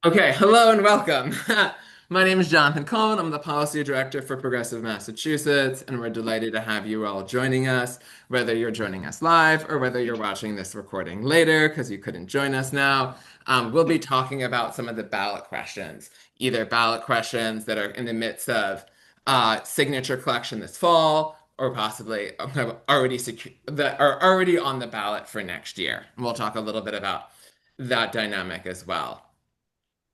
Okay, hello and welcome. My name is Jonathan Cohen. I'm the Policy Director for Progressive Massachusetts, and we're delighted to have you all joining us, whether you're joining us live or whether you're watching this recording later because you couldn't join us now. We'll be talking about some of the ballot questions, either ballot questions that are in the midst of signature collection this fall, or possibly that are already on the ballot for next year. And we'll talk a little bit about that dynamic as well.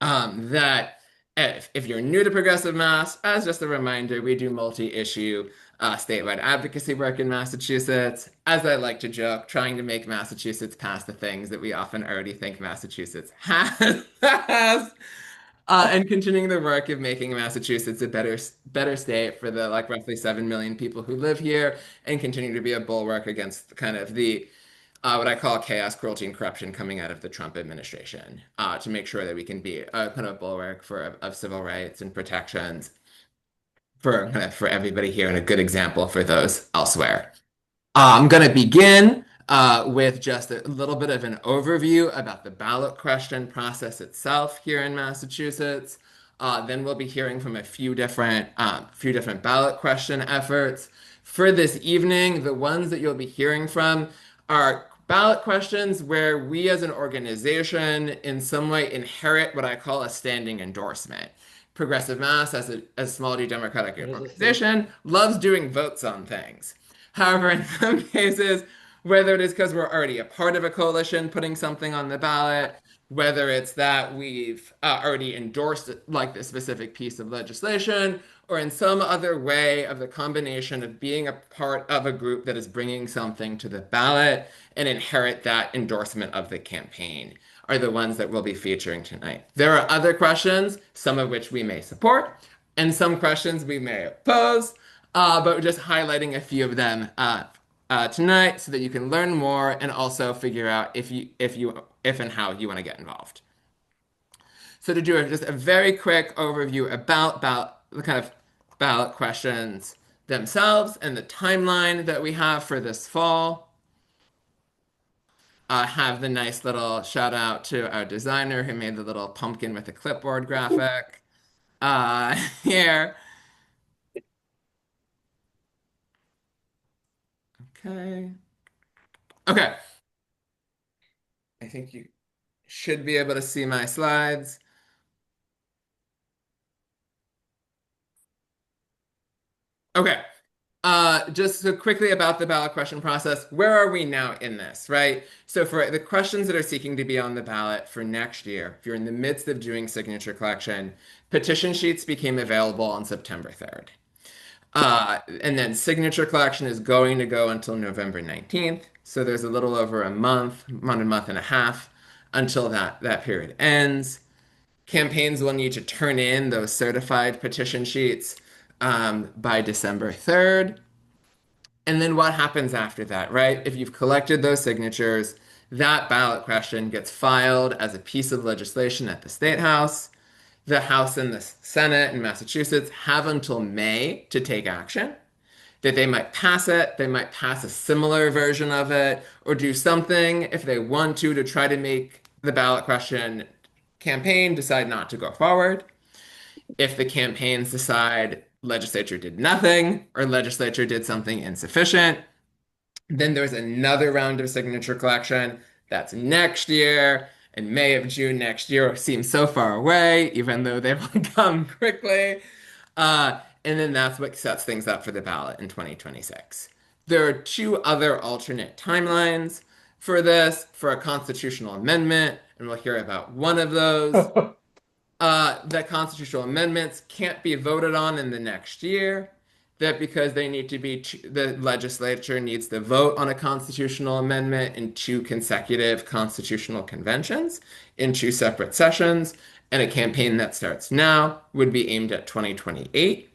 That if you're new to Progressive Mass, as just a reminder, we do multi-issue statewide advocacy work in Massachusetts. As I like to joke, trying to make Massachusetts pass the things that we often already think Massachusetts has. And continuing the work of making Massachusetts a better state for the like roughly 7 million people who live here, and continue to be a bulwark against kind of the what I call chaos, cruelty, and corruption coming out of the Trump administration, to make sure that we can be a kind of bulwark of civil rights and protections for kind of for everybody here, and a good example for those elsewhere. I'm going to begin with just a little bit of an overview about the ballot question process itself here in Massachusetts. Then we'll be hearing from a few different ballot question efforts. For this evening, the ones that you'll be hearing from are ballot questions where we as an organization in some way inherit what I call a standing endorsement. Progressive Mass, as a small d democratic What does this do? organization, loves doing votes on things. However, in some cases, whether it is because we're already a part of a coalition putting something on the ballot, whether it's that we've already endorsed like the specific piece of legislation, or in some other way of the combination of being a part of a group that is bringing something to the ballot and inherit that endorsement of the campaign, are the ones that we'll be featuring tonight. There are other questions, some of which we may support, and some questions we may oppose, but we're just highlighting a few of them tonight so that you can learn more and also figure out if and how you want to get involved. So to do just a very quick overview about the kind of ballot questions themselves and the timeline that we have for this fall. Have the nice little shout out to our designer who made the little pumpkin with a clipboard graphic here. Okay. Okay. I think you should be able to see my slides. Okay. Just so quickly about the ballot question process, where are we now in this, right? So for the questions that are seeking to be on the ballot for next year, if you're in the midst of doing signature collection, petition sheets became available on September 3rd. And then signature collection is going to go until November 19th. So there's a little over a month and a half until that period ends. Campaigns will need to turn in those certified petition sheets by December 3rd. And then what happens after that, right? If you've collected those signatures, that ballot question gets filed as a piece of legislation at the State House. The House and the Senate in Massachusetts have until May to take action. That they might pass it, they might pass a similar version of it, or do something if they want to try to make the ballot question campaign decide not to go forward. If the campaigns decide legislature did nothing or legislature did something insufficient, then there's another round of signature collection. That's next year. In May of June next year seems so far away, even though they've come quickly. And then that's what sets things up for the ballot in 2026. There are two other alternate timelines for this for a constitutional amendment, and we'll hear about one of those. That constitutional amendments can't be voted on in the next year. That because they need to be, the legislature needs to vote on a constitutional amendment in two consecutive constitutional conventions in two separate sessions. And a campaign that starts now would be aimed at 2028.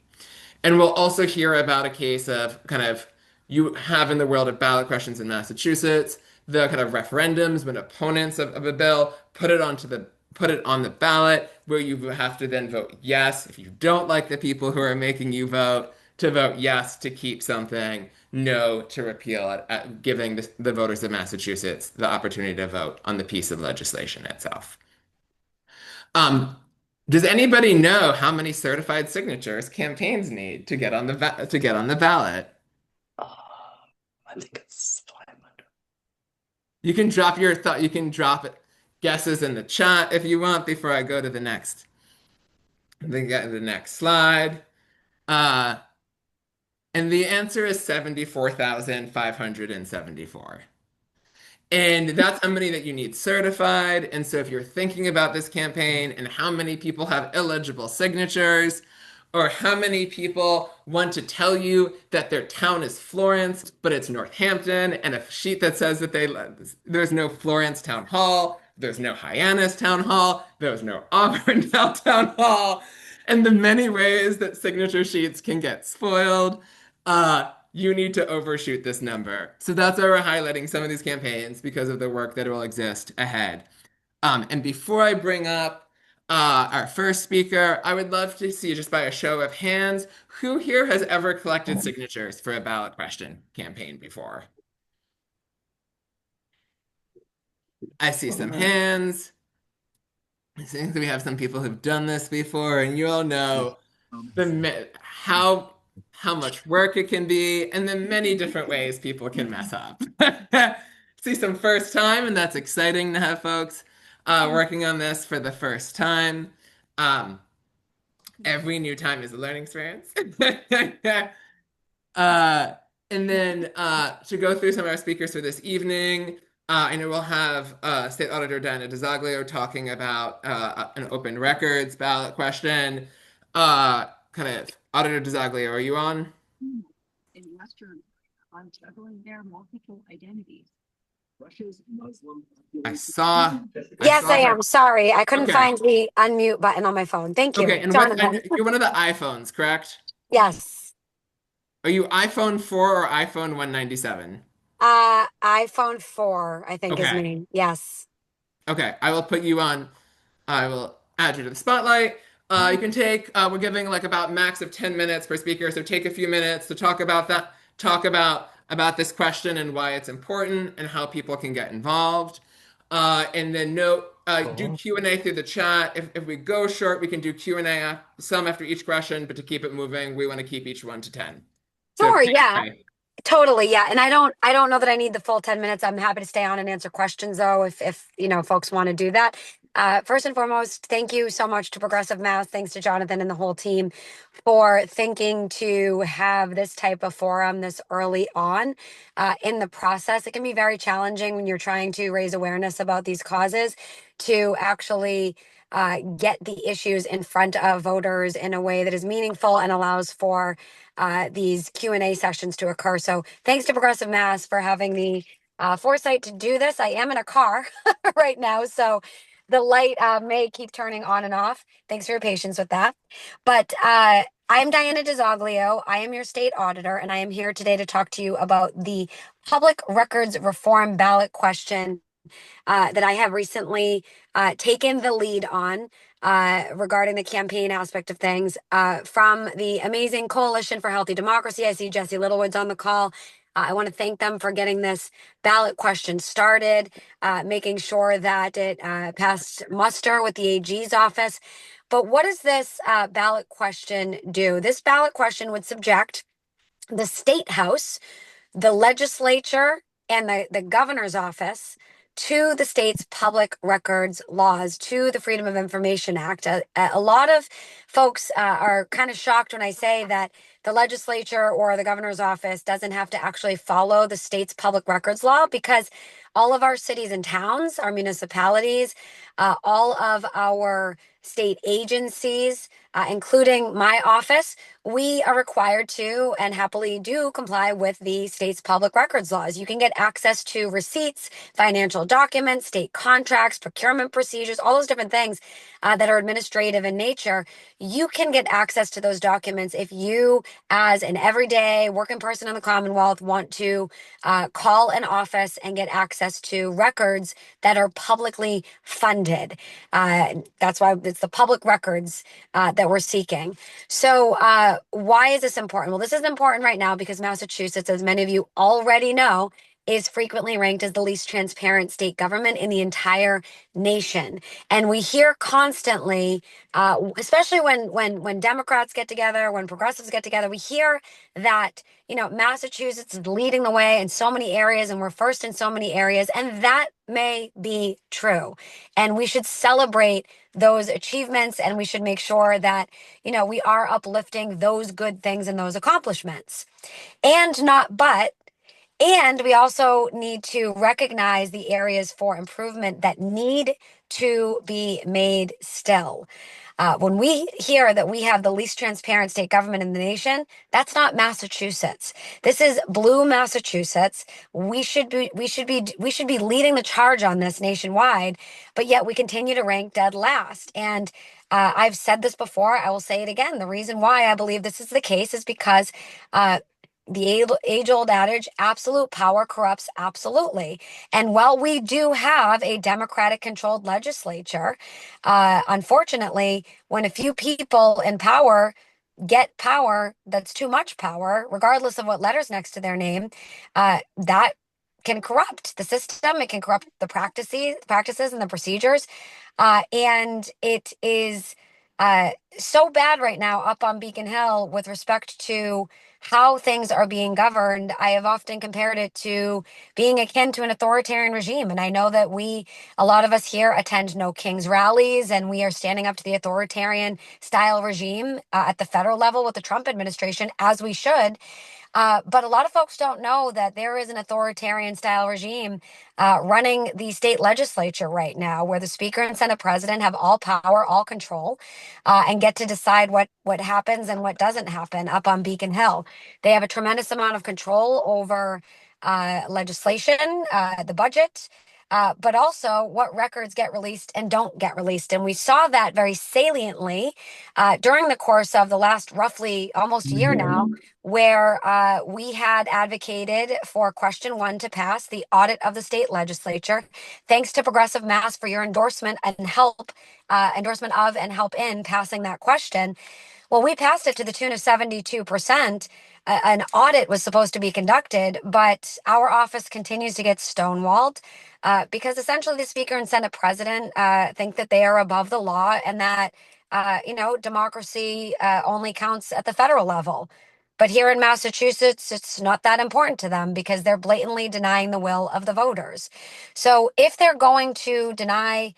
And we'll also hear about a case of kind of you have in the world of ballot questions in Massachusetts, the kind of referendums when opponents of a bill put it on the ballot where you have to then vote yes if you don't like the people who are making you vote, to vote yes to keep something, no to repeal it, giving the voters of Massachusetts the opportunity to vote on the piece of legislation itself. Um, does anybody know how many certified signatures campaigns need to get on to get on the ballot? Uh, I think it's 500. You can drop your thought. You can drop it guesses in the chat if you want before I go to the next slide. Uh, and the answer is 74,574. And that's how many that you need certified. And so if you're thinking about this campaign and how many people have illegible signatures, or how many people want to tell you that their town is Florence, but it's Northampton, and a sheet that says that there's no Florence Town Hall, there's no Hyannis Town Hall, there's no Auburndale Town Hall, and the many ways that signature sheets can get spoiled. You need to overshoot this number. So that's why we're highlighting some of these campaigns because of the work that will exist ahead. And before I bring up our first speaker, I would love to see, just by a show of hands, who here has ever collected signatures for a ballot question campaign before? I see some hands. I think that we have some people who've done this before, and you all know how much work it can be, and the many different ways people can mess up. See some first time, and that's exciting to have folks working on this for the first time. Um, every new time is a learning experience. Uh, and then to go through some of our speakers for this evening, I know we'll have State Auditor Diana DeZoglio talking about an open records ballot question. Kind of, Auditor DeZoglio, are you on? In Western on juggling their multiple identities. Russia's Muslim. I saw, I Yes, saw I her. am. Sorry, I couldn't Okay, find the unmute button on my phone. Thank okay, you, and Jonathan. you're one of the iPhones, correct? Yes. Are you iPhone 4 or iPhone 197? iPhone 4, I think is Okay, me. Yes. okay, I will put you on. I will add you to the spotlight. You can take, we're giving like about max of 10 minutes per speaker, so take a few minutes to talk about that, talk about this question and why it's important and how people can get involved. And then note, do Q&A through the chat. If we go short, we can do Q&A some after each question, but to keep it moving, we want to keep each one to 10. So Sure, take it yeah. away. Totally, yeah. And I don't know that I need the full 10 minutes. I'm happy to stay on and answer questions though if folks want to do that. First and foremost, thank you so much to Progressive Math. Thanks to Jonathan and the whole team for thinking to have this type of forum this early on in the process. It can be very challenging when you're trying to raise awareness about these causes to actually get the issues in front of voters in a way that is meaningful and allows for these Q&A sessions to occur. So thanks to Progressive Mass for having the foresight to do this. I am in a car right now, so the light may keep turning on and off. Thanks for your patience with that. But I'm Diana DeZoglio. I am your state auditor, and I am here today to talk to you about the public records reform ballot question that I have recently taken the lead on regarding the campaign aspect of things from the amazing Coalition for Healthy Democracy. I see Jesse Littlewood's on the call. I want to thank them for getting this ballot question started, making sure that it passed muster with the AG's office. But what does this ballot question do? This ballot question would subject the state house, the legislature, and the governor's office to the state's public records laws, to the Freedom of Information Act. A lot of folks are kind of shocked when I say that the legislature or the governor's office doesn't have to actually follow the state's public records law because all of our cities and towns, our municipalities, all of our state agencies, including my office, we are required to and happily do comply with the state's public records laws. You can get access to receipts, financial documents, state contracts, procurement procedures, all those different things that are administrative in nature. You can get access to those documents if you, as an everyday working person in the Commonwealth, want to call an office and get access to records that are publicly funded. That's why it's the public records that we're seeking. So why is this important? Well, this is important right now because Massachusetts, as many of you already know, is frequently ranked as the least transparent state government in the entire nation. And we hear constantly, especially when Democrats get together, when progressives get together, we hear that Massachusetts is leading the way in so many areas, and we're first in so many areas, and that may be true. And we should celebrate those achievements, and we should make sure that we are uplifting those good things and those accomplishments. And not but and we also need to recognize the areas for improvement that need to be made still. When we hear that we have the least transparent state government in the nation, that's not Massachusetts. This is blue Massachusetts. We should be leading the charge on this nationwide, but yet we continue to rank dead last. And I've said this before. I will say it again. The reason why I believe this is the case is because the age-old adage, absolute power corrupts absolutely. And while we do have a Democratic-controlled legislature, unfortunately, when a few people in power get power that's too much power, regardless of what letters next to their name, that can corrupt the system. It can corrupt the practices and the procedures. And it is so bad right now up on Beacon Hill with respect to how things are being governed. I have often compared it to being akin to an authoritarian regime. And I know that a lot of us here attend No Kings rallies, and we are standing up to the authoritarian style regime at the federal level with the Trump administration, as we should. But a lot of folks don't know that there is an authoritarian style regime running the state legislature right now, where the speaker and Senate president have all power, all control, and get to decide what happens and what doesn't happen up on Beacon Hill. They have a tremendous amount of control over legislation, the budget. But also what records get released and don't get released. And we saw that very saliently during the course of the last roughly almost year now, where we had advocated for question 1 to pass, the audit of the state legislature. Thanks to Progressive Mass for your endorsement of and help in passing that question. Well, we passed it to the tune of 72%. An audit was supposed to be conducted, but our office continues to get stonewalled because essentially the speaker and Senate president think that they are above the law, and that, democracy only counts at the federal level. But here in Massachusetts, it's not that important to them because they're blatantly denying the will of the voters. So if they're going to deny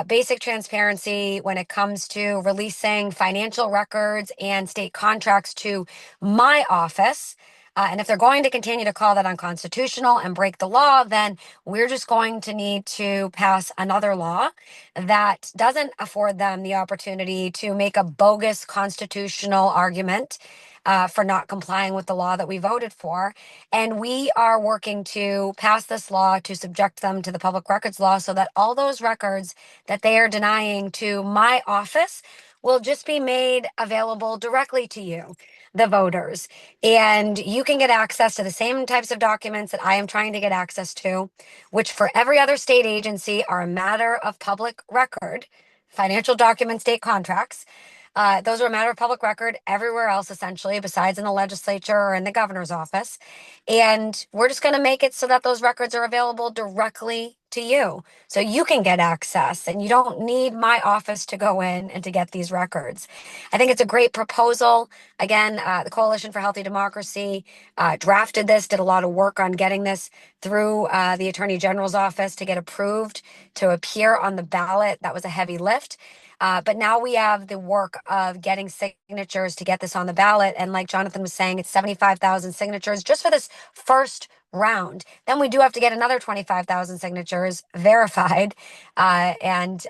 basic transparency when it comes to releasing financial records and state contracts to my office, and if they're going to continue to call that unconstitutional and break the law, then we're just going to need to pass another law that doesn't afford them the opportunity to make a bogus constitutional argument for not complying with the law that we voted for. And we are working to pass this law to subject them to the public records law so that all those records that they are denying to my office will just be made available directly to you, the voters. And you can get access to the same types of documents that I am trying to get access to, which for every other state agency are a matter of public record. Financial documents, state contracts. Those are a matter of public record everywhere else, essentially, besides in the legislature or in the governor's office. And we're just going to make it so that those records are available directly to you. So you can get access and you don't need my office to go in and to get these records. I think it's a great proposal. Again, the Coalition for Healthy Democracy drafted this, did a lot of work on getting this through the Attorney General's office to get approved to appear on the ballot. That was a heavy lift. But now we have the work of getting signatures to get this on the ballot. And like Jonathan was saying, it's 75,000 signatures just for this first round. Then we do have to get another 25,000 signatures verified and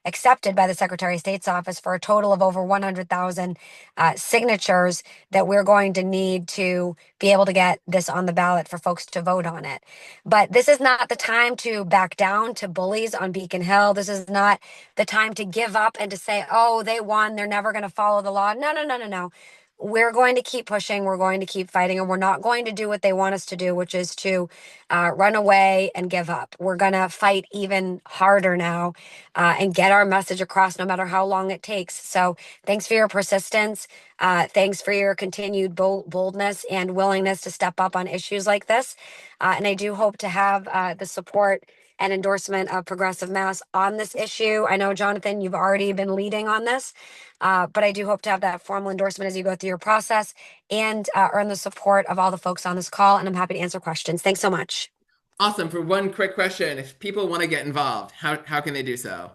accepted by the Secretary of State's office for a total of over 100,000 signatures that we're going to need to be able to get this on the ballot for folks to vote on it. But this is not the time to back down to bullies on Beacon Hill. This is not the time to give up and to say, oh, they won, they're never going to follow the law. No, no, no, no, no. we're going to keep pushing, we're going to keep fighting, and we're not going to do what they want us to do, which is to run away and give up. We're going to fight even harder now and get our message across no matter how long it takes. So thanks for your persistence. Thanks for your continued boldness and willingness to step up on issues like this. And I do hope to have the support and endorsement of Progressive Mass on this issue. I know, Jonathan, you've already been leading on this, but I do hope to have that formal endorsement as you go through your process and earn the support of all the folks on this call. And I'm happy to answer questions. Thanks so much. Awesome. For one quick question, if people want to get involved, how can they do so?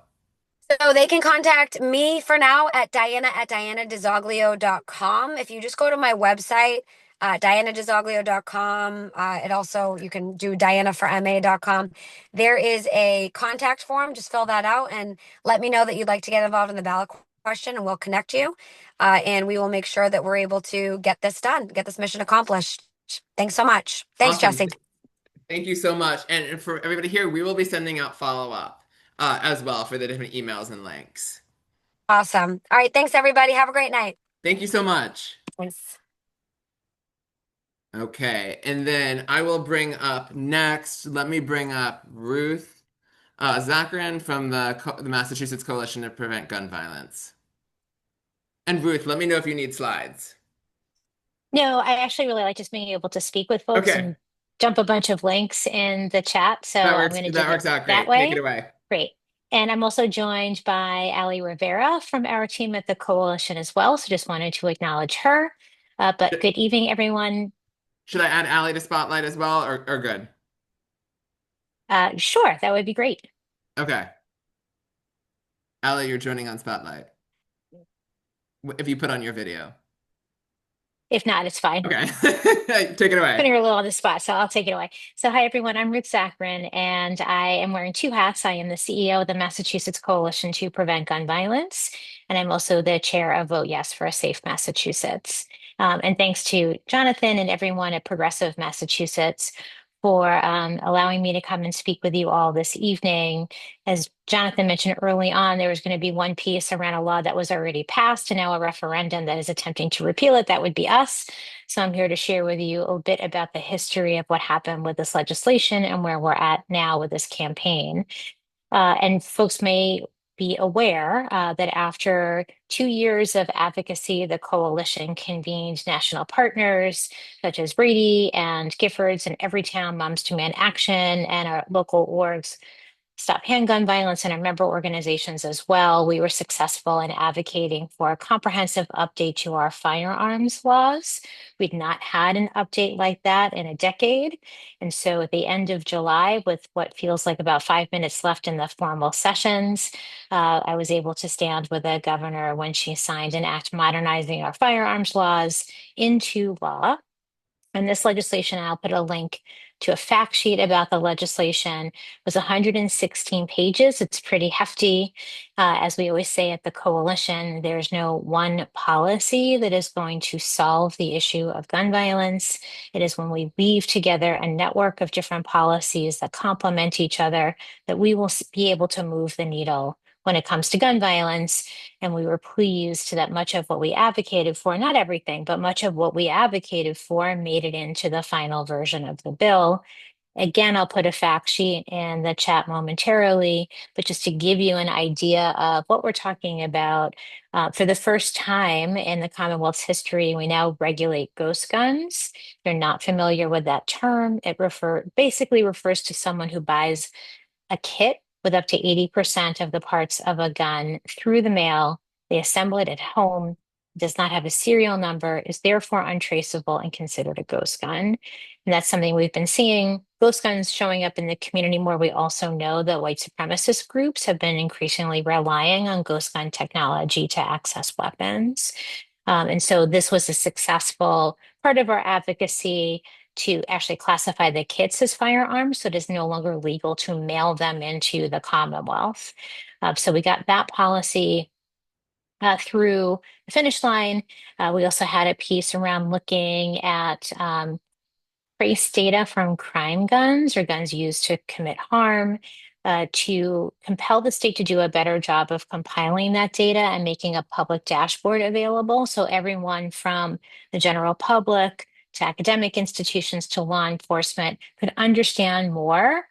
So they can contact me for now at diana@dianadizoglio.com. If you just go to my website, dianadizoglio.com, it also, you can do dianaforma.com. There is a contact form. Just fill that out and let me know that you'd like to get involved in the ballot question, and we'll connect you. And we will make sure that we're able to get this done, get this mission accomplished. Thanks so much. Thanks, Awesome. Jesse. Thank you so much. And for everybody here, we will be sending out follow-up as well for the different emails and links. Awesome. All right. Thanks, everybody. Have a great night. Thank you so much. Thanks. Okay, and then I will bring up next, let me bring up Ruth Zacharian from the Massachusetts Coalition to Prevent Gun Violence. And Ruth, let me know if you need slides. No, I actually really like just being able to speak with folks Okay, and dump a bunch of links in the chat. So I'm going to do that it works out that great. Take it way. away. Great. And I'm also joined by Ali Rivera from our team at the coalition as well. So just wanted to acknowledge her. But good evening, everyone. Should I add Allie to Spotlight as well, or good? Sure, that would be great. Okay. Allie, you're joining on Spotlight. If you put on your video. If not, it's fine. Okay. Take it away. Putting her a little on the spot, so I'll take it away. So, hi everyone, I'm Ruth Zacharian, and I am wearing two hats. I am the CEO of the Massachusetts Coalition to Prevent Gun Violence, and I'm also the chair of Vote Yes for a Safe Massachusetts. And thanks to Jonathan and everyone at Progressive Massachusetts for allowing me to come and speak with you all this evening. As Jonathan mentioned early on, there was going to be one piece around a law that was already passed and now a referendum that is attempting to repeal it. That would be us. So I'm here to share with you a bit about the history of what happened with this legislation and where we're at now with this campaign. And folks may be aware that after 2 years of advocacy, the coalition convened national partners such as Brady and Giffords and Everytown Moms Demand Action and our local orgs Stop Handgun Violence and our member organizations as well. We were successful in advocating for a comprehensive update to our firearms laws. We'd not had an update like that in a decade. And so at the end of July, with what feels like about 5 minutes left in the formal sessions, I was able to stand with the governor when she signed an act modernizing our firearms laws into law. And this legislation, I'll put a link to a fact sheet about the legislation, was 116 pages. It's pretty hefty. As we always say at the coalition, there's no one policy that is going to solve the issue of gun violence. It is when we weave together a network of different policies that complement each other that we will be able to move the needle when it comes to gun violence. And we were pleased that much of what we advocated for, not everything, but much of what we advocated for made it into the final version of the bill. Again, I'll put a fact sheet in the chat momentarily, but just to give you an idea of what we're talking about, for the first time in the Commonwealth's history, we now regulate ghost guns. If you're not familiar with that term, it basically refers to someone who buys a kit with up to 80% of the parts of a gun through the mail. They assemble it at home, does not have a serial number, is therefore untraceable and considered a ghost gun. And that's something we've been seeing ghost guns showing up in the community more. We also know that white supremacist groups have been increasingly relying on ghost gun technology to access weapons. And so this was a successful part of our advocacy to actually classify the kits as firearms, so it is no longer legal to mail them into the Commonwealth. So we got that policy through the finish line. We also had a piece around looking at trace data from crime guns or guns used to commit harm. to compel the state to do a better job of compiling that data and making a public dashboard available so everyone from the general public to academic institutions to law enforcement could understand more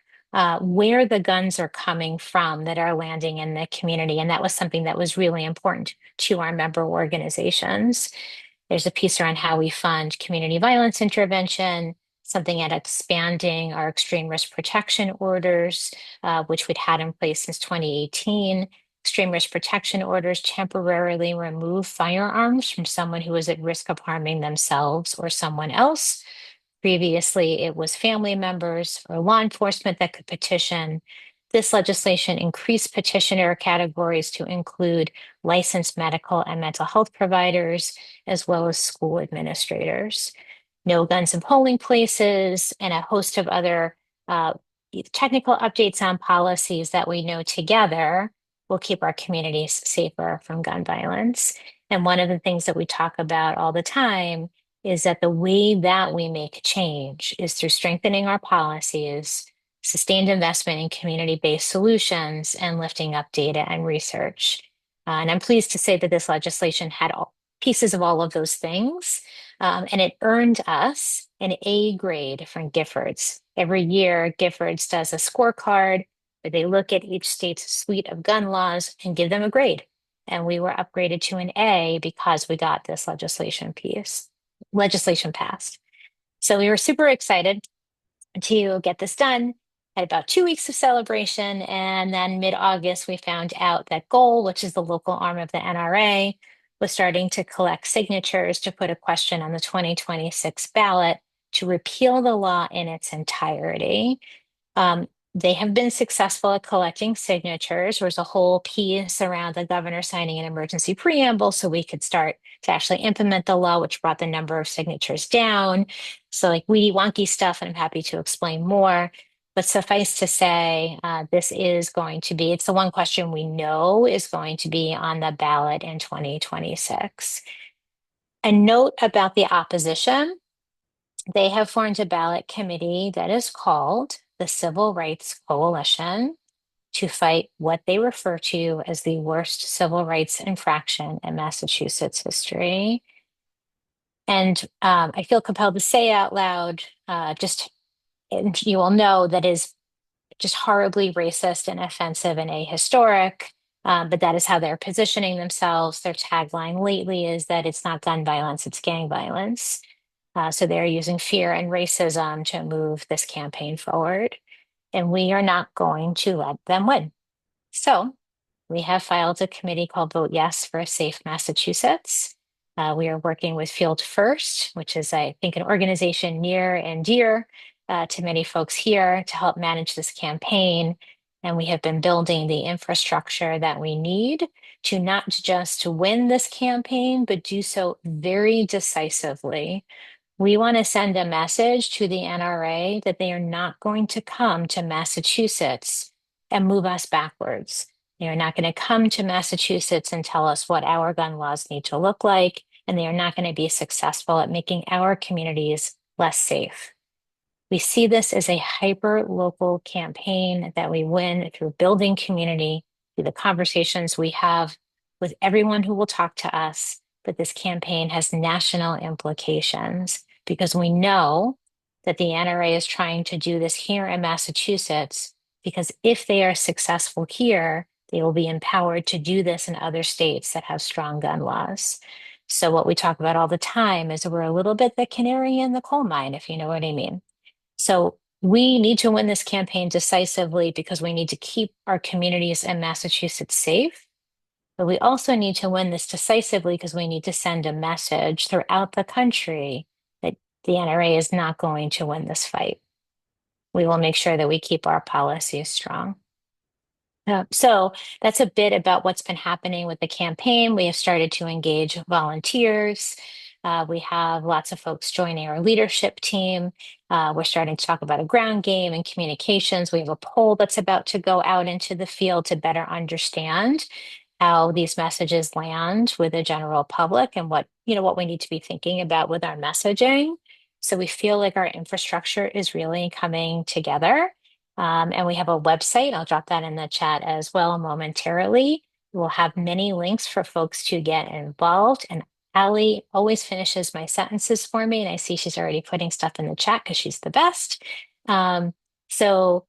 where the guns are coming from that are landing in the community. And that was something that was really important to our member organizations. There's a piece around how we fund community violence intervention, something at expanding our extreme risk protection orders, which we'd had in place since 2018. Extreme risk protection orders temporarily remove firearms from someone who is at risk of harming themselves or someone else. Previously, it was family members or law enforcement that could petition. This legislation increased petitioner categories to include licensed medical and mental health providers, as well as school administrators. No guns in polling places, and a host of other uh, technical updates on policies that we know together will keep our communities safer from gun violence. And one of the things that we talk about all the time is that the way that we make change is through strengthening our policies, sustained investment in community-based solutions, and lifting up data and research. And I'm pleased to say that this legislation had all pieces of all of those things, and it earned us an A grade from Giffords. Every year, Giffords does a scorecard where they look at each state's suite of gun laws and give them a grade. And we were upgraded to an A because we got this legislation passed. So we were super excited to get this done. Had about 2 weeks of celebration, and then mid-August we found out that Goal, which is the local arm of the NRA, was starting to collect signatures to put a question on the 2026 ballot to repeal the law in its entirety. They have been successful at collecting signatures. There was a whole piece around the governor signing an emergency preamble so we could start to actually implement the law, which brought the number of signatures down. So, like weedy wonky stuff, and I'm happy to explain more. But suffice to say, this is going to be, it's the one question we know is going to be on the ballot in 2026. A note about the opposition. They have formed a ballot committee that is called the Civil Rights Coalition to fight what they refer to as the worst civil rights infraction in Massachusetts history. And I feel compelled to say out loud, and you will know that is just horribly racist and offensive and ahistoric. But that is how they're positioning themselves. Their tagline lately is that it's not gun violence, it's gang violence. So they're using fear and racism to move this campaign forward. And we are not going to let them win. So we have filed a committee called Vote Yes for a Safe Massachusetts. We are working with Field First, which is, I think, an organization near and dear to many folks here to help manage this campaign. And we have been building the infrastructure that we need to not just win this campaign, but do so very decisively. We want to send a message to the NRA that they are not going to come to Massachusetts and move us backwards. They are not going to come to Massachusetts and tell us what our gun laws need to look like, and they are not going to be successful at making our communities less safe. We see this as a hyper-local campaign that we win through building community, through the conversations we have with everyone who will talk to us. But this campaign has national implications because we know that the NRA is trying to do this here in Massachusetts, because if they are successful here, they will be empowered to do this in other states that have strong gun laws. So what we talk about all the time is we're a little bit the canary in the coal mine, if you know what I mean. So we need to win this campaign decisively because we need to keep our communities in Massachusetts safe. But we also need to win this decisively because we need to send a message throughout the country that the NRA is not going to win this fight. We will make sure that we keep our policies strong. So that's a bit about what's been happening with the campaign. We have started to engage volunteers. We have lots of folks joining our leadership team. We're starting to talk about a ground game and communications. We have a poll that's about to go out into the field to better understand how these messages land with the general public and what we need to be thinking about with our messaging. So we feel like our infrastructure is really coming together. And we have a website. I'll drop that in the chat as well momentarily. We'll have many links for folks to get involved. And Allie always finishes my sentences for me. And I see she's already putting stuff in the chat because she's the best. So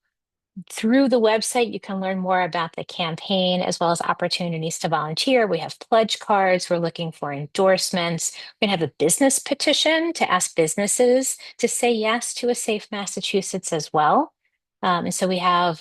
through the website, you can learn more about the campaign as well as opportunities to volunteer. We have pledge cards. We're looking for endorsements. We're going to have a business petition to ask businesses to say yes to a safe Massachusetts as well. And so we have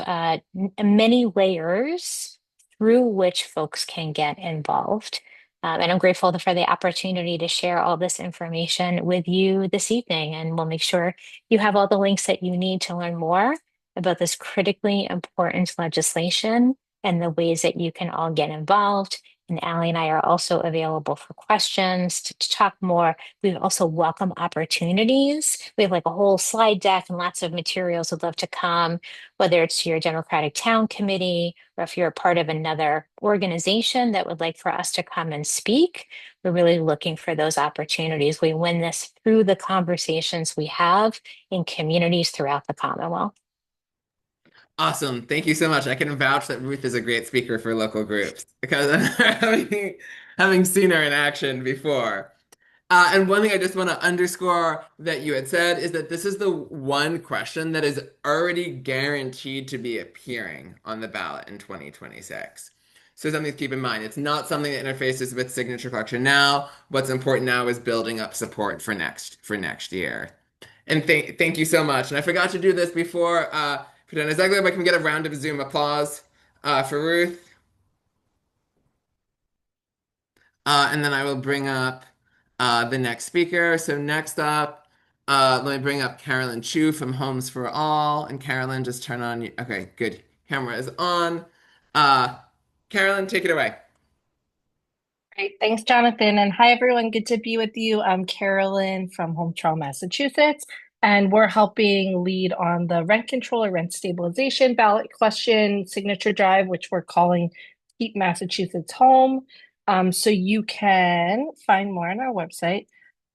many layers through which folks can get involved. And I'm grateful for the opportunity to share all this information with you this evening. And we'll make sure you have all the links that you need to learn more about this critically important legislation and the ways that you can all get involved. And Allie and I are also available for questions to talk more. We also welcome opportunities. We have like a whole slide deck and lots of materials. Would love to come, whether it's to your Democratic Town Committee or if you're a part of another organization that would like for us to come and speak. We're really looking for those opportunities. We win this through the conversations we have in communities throughout the Commonwealth. Awesome. Thank you so much. I can vouch that Ruth is a great speaker for local groups because having seen her in action before. And one thing I just want to underscore that you had said is that this is the one question that is already guaranteed to be appearing on the ballot in 2026. So something to keep in mind. It's not something that interfaces with signature collection now. What's important now is building up support for next year. And thank you so much. And I forgot to do this before. Is that good? I can get a round of Zoom applause for Ruth. And then I will bring up the next speaker. So next up, let me bring up Carolyn Chu from Homes for All. And Carolyn, just turn on your, okay, good. Camera is on. Uh, Carolyn, take it away. Great. Thanks, Jonathan. And hi, everyone. Good to be with you. I'm Carolyn from Home Trial, Massachusetts, and we're helping lead on the rent control or rent stabilization ballot question signature drive, which we're calling Keep Massachusetts Home. So you can find more on our website.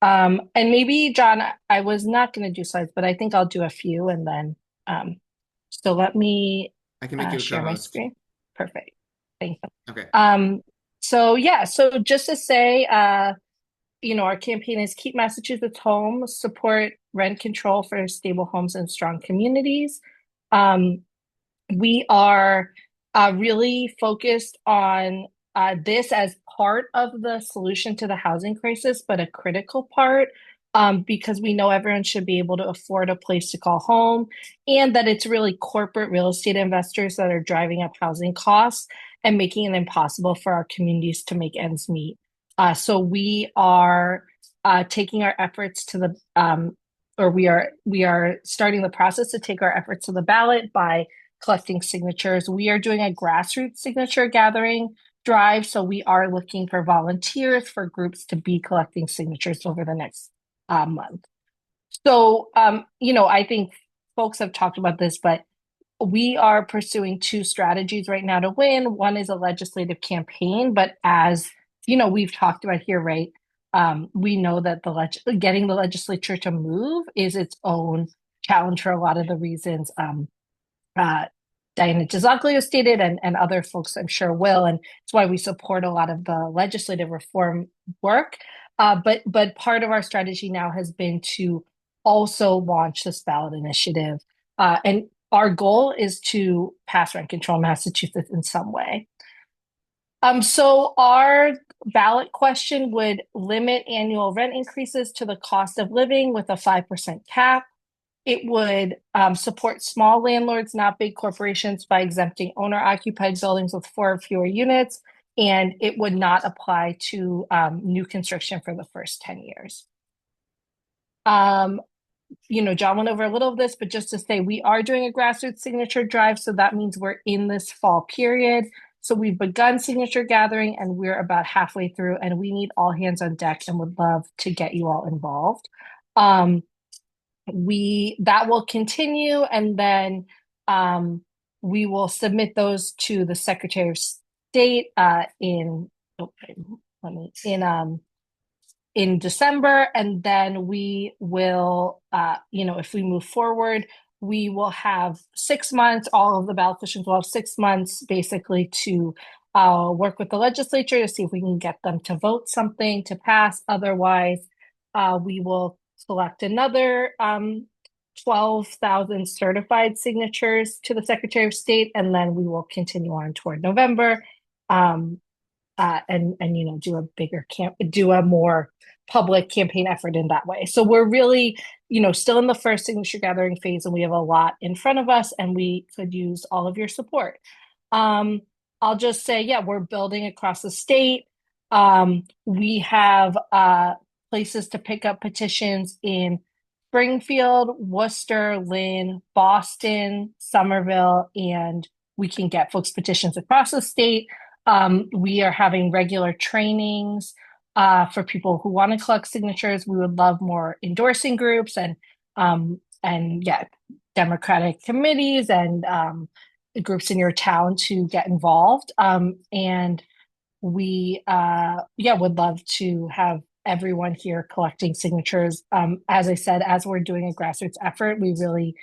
And maybe, John, I was not going to do slides, but I think I'll do a few and then, so let me I can make you a share my co-host. screen. Perfect. Thank you. Okay. So yeah, so just to say, our campaign is Keep Massachusetts Home, support rent control for stable homes and strong communities. We are really focused on this as part of the solution to the housing crisis, but a critical part because we know everyone should be able to afford a place to call home, and that it's really corporate real estate investors that are driving up housing costs and making it impossible for our communities to make ends meet. So we are taking our efforts to the or we are starting the process to take our efforts to the ballot by collecting signatures. We are doing a grassroots signature gathering drive. So we are looking for volunteers for groups to be collecting signatures over the next month. So, I think folks have talked about this, but we are pursuing two strategies right now to win. One is a legislative campaign, but as we've talked about here, right? We know that getting the legislature to move is its own challenge for a lot of the reasons Diana Gizoglio stated, and other folks I'm sure will, and it's why we support a lot of the legislative reform work. But part of our strategy now has been to also launch this ballot initiative, and our goal is to pass rent control in Massachusetts in some way. So our ballot question would limit annual rent increases to the cost of living with a 5% cap. It would support small landlords, not big corporations, by exempting owner-occupied buildings with 4 or fewer units, and it would not apply to new construction for the first 10 years. John went over a little of this, but just to say, we are doing a grassroots signature drive, so that means we're in this fall period. So we've begun signature gathering, and we're about halfway through, and we need all hands on deck and would love to get you all involved. That will continue, and then we will submit those to the Secretary of State in December, and then we will if we move forward, we will have 6 months, all of the ballot questions will have 6 months basically to work with the legislature to see if we can get them to vote something to pass. Otherwise, we will select another 12,000 certified signatures to the Secretary of State, and then we will continue on toward November. And do a bigger do a more public campaign effort in that way. So we're really, still in the first signature gathering phase, and we have a lot in front of us, and we could use all of your support. Um, I'll just say, yeah, we're building across the state. We have places to pick up petitions in Springfield, Worcester, Lynn, Boston, Somerville, and we can get folks petitions across the state. We are having regular trainings for people who want to collect signatures. We would love more endorsing groups and yeah, Democratic committees and groups in your town to get involved. And we yeah, would love to have everyone here collecting signatures. As I said, as we're doing a grassroots effort, we really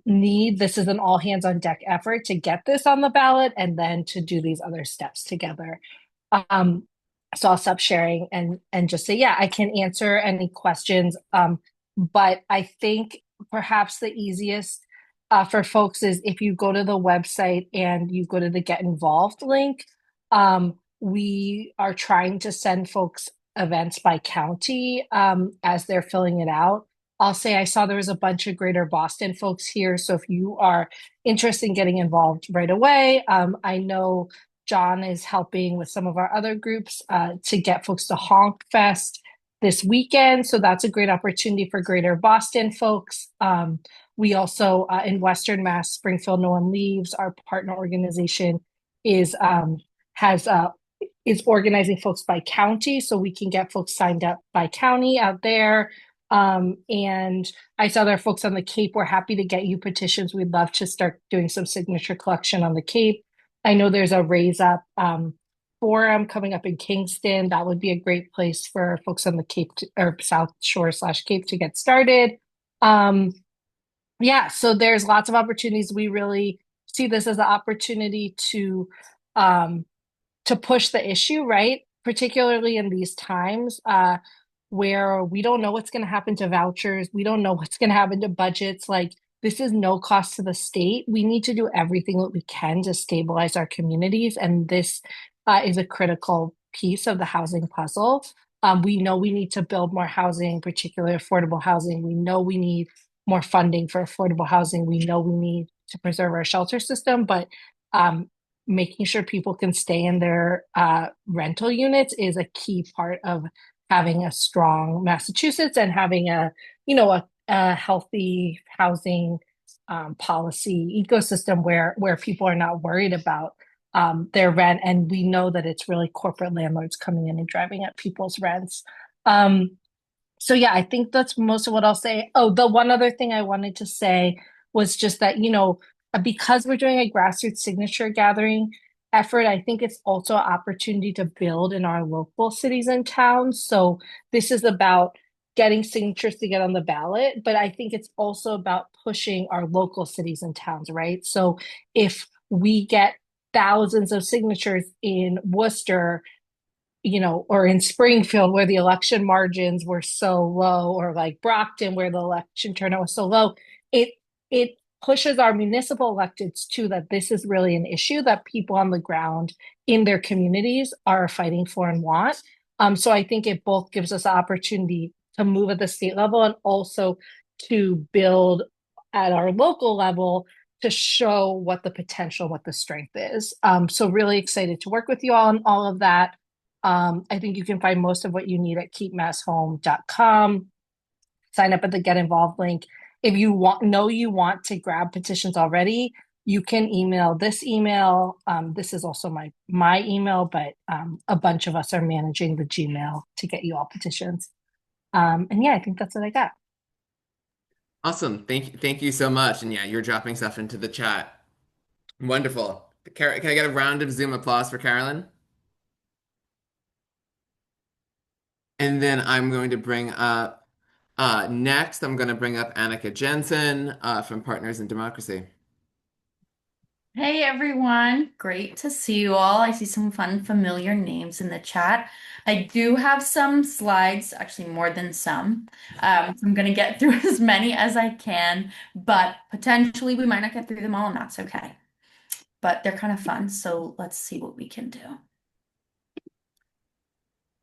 need this is an all hands on deck effort to get this on the ballot and then to do these other steps together. Um, so I'll stop sharing and just say, yeah, I can answer any questions. But I think perhaps the easiest for folks is if you go to the website and you go to the Get Involved link. We are trying to send folks events by county as they're filling it out. I'll say I saw there was a bunch of Greater Boston folks here. So if you are interested in getting involved right away, I know John is helping with some of our other groups to get folks to Honk Fest this weekend. So that's a great opportunity for Greater Boston folks. We also in Western Mass, Springfield No One Leaves, our partner organization is has is organizing folks by county, so we can get folks signed up by county out there. And I saw there are folks on the Cape. We're happy to get you petitions. We'd love to start doing some signature collection on the Cape. I know there's a Raise Up forum coming up in Kingston. That would be a great place for folks on the Cape or South Shore / Cape to get started. Yeah, so there's lots of opportunities. We really see this as an opportunity um, to push the issue, right? Particularly in these times where we don't know what's going to happen to vouchers. We don't know what's going to happen to budgets. Like, this is no cost to the state. We need to do everything that we can to stabilize our communities. And this is a critical piece of the housing puzzle. We know we need to build more housing, particularly affordable housing. We know we need more funding for affordable housing. We know we need to preserve our shelter system, but making sure people can stay in their rental units is a key part of having a strong Massachusetts and having a healthy housing policy ecosystem where people are not worried about their rent. And we know that it's really corporate landlords coming in and driving up people's rents. So yeah, I think that's most of what I'll say. Oh, the one other thing I wanted to say was just that, because we're doing a grassroots signature gathering effort, I think it's also an opportunity to build in our local cities and towns. So this is about getting signatures to get on the ballot, but I think it's also about pushing our local cities and towns, right? So if we get thousands of signatures in Worcester, or in Springfield where the election margins were so low, or like Brockton where the election turnout was so low, it pushes our municipal electeds too that this is really an issue that people on the ground in their communities are fighting for and want. So I think it both gives us the opportunity to move at the state level and also to build at our local level to show what the potential, what the strength is. So really excited to work with you all on all of that. I think you can find most of what you need at keepmasshome.com. Sign up at the Get Involved link. If you want to grab petitions already, you can email this email. This is also my email, but a bunch of us are managing the Gmail to get you all petitions. And yeah, I think that's what I got. Awesome. Thank you so much. And yeah, you're dropping stuff into the chat. Wonderful. Can I get a round of Zoom applause for Carolyn? And then I'm going to bring up Next, I'm going to bring up Annika Jensen from Partners in Democracy. Hey everyone, great to see you all. I see some fun, familiar names in the chat. I do have some slides, actually more than some. So I'm going to get through as many as I can, but potentially we might not get through them all, and that's okay. But they're kind of fun, so let's see what we can do.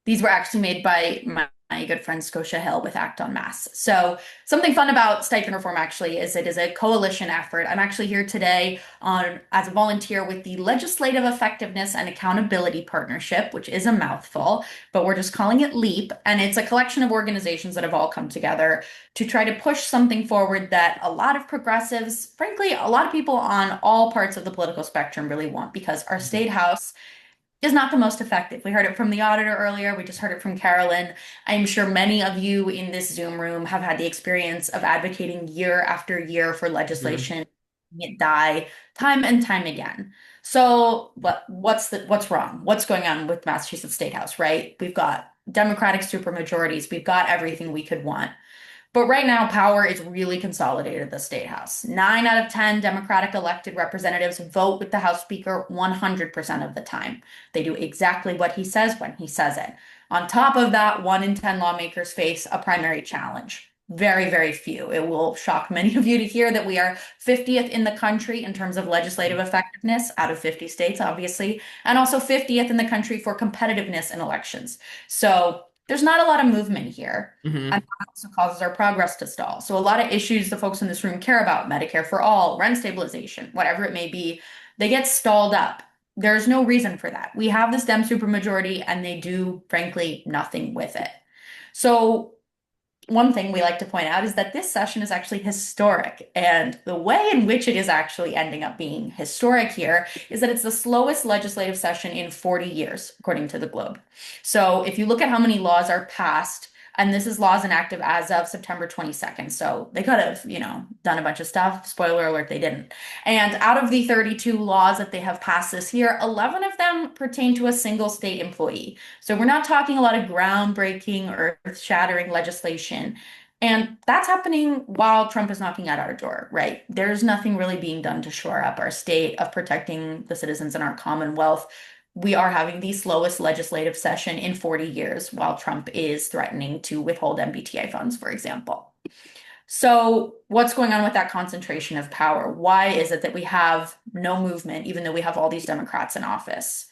These were actually made by my good friend Scotia Hill with Act on Mass. So something fun about stipend reform actually is it is a coalition effort. I'm actually here today as a volunteer with the Legislative Effectiveness and Accountability Partnership, which is a mouthful, but we're just calling it LEAP. And it's a collection of organizations that have all come together to try to push something forward that a lot of progressives, frankly, a lot of people on all parts of the political spectrum really want, because our state house is not the most effective. We heard it from the auditor earlier. We just heard it from Carolyn. I'm sure many of you in this Zoom room have had the experience of advocating year after year for legislation, it die time and time again. So what's wrong? What's going on with Massachusetts State House, right? We've got Democratic supermajorities. We've got everything we could want. But right now, power is really consolidated at the State House. 9 out of 10 Democratic elected representatives vote with the House Speaker 100% of the time. They do exactly what he says when he says it. On top of that, 1 in 10 lawmakers face a primary challenge. Very, very few. It will shock many of you to hear that we are 50th in the country in terms of legislative effectiveness out of 50 states, obviously, and also 50th in the country for competitiveness in elections. So there's not a lot of movement here. Mm-hmm. And that also causes our progress to stall. So a lot of issues the folks in this room care about, Medicare for all, rent stabilization, whatever it may be, they get stalled up. There's no reason for that. We have this Dem supermajority and they do, frankly, nothing with it. So one thing we like to point out is that this session is actually historic. And the way in which it is actually ending up being historic here is that it's the slowest legislative session in 40 years, according to the Globe. So if you look at how many laws are passed, and this is laws enacted as of September 22nd. So they could have, done a bunch of stuff. Spoiler alert, they didn't. And out of the 32 laws that they have passed this year, 11 of them pertain to a single state employee. So we're not talking a lot of groundbreaking or earth-shattering legislation. And that's happening while Trump is knocking at our door, right? There's nothing really being done to shore up our state of protecting the citizens in our Commonwealth. We are having the slowest legislative session in 40 years while Trump is threatening to withhold MBTA funds, for example. So what's going on with that concentration of power? Why is it that we have no movement, even though we have all these Democrats in office?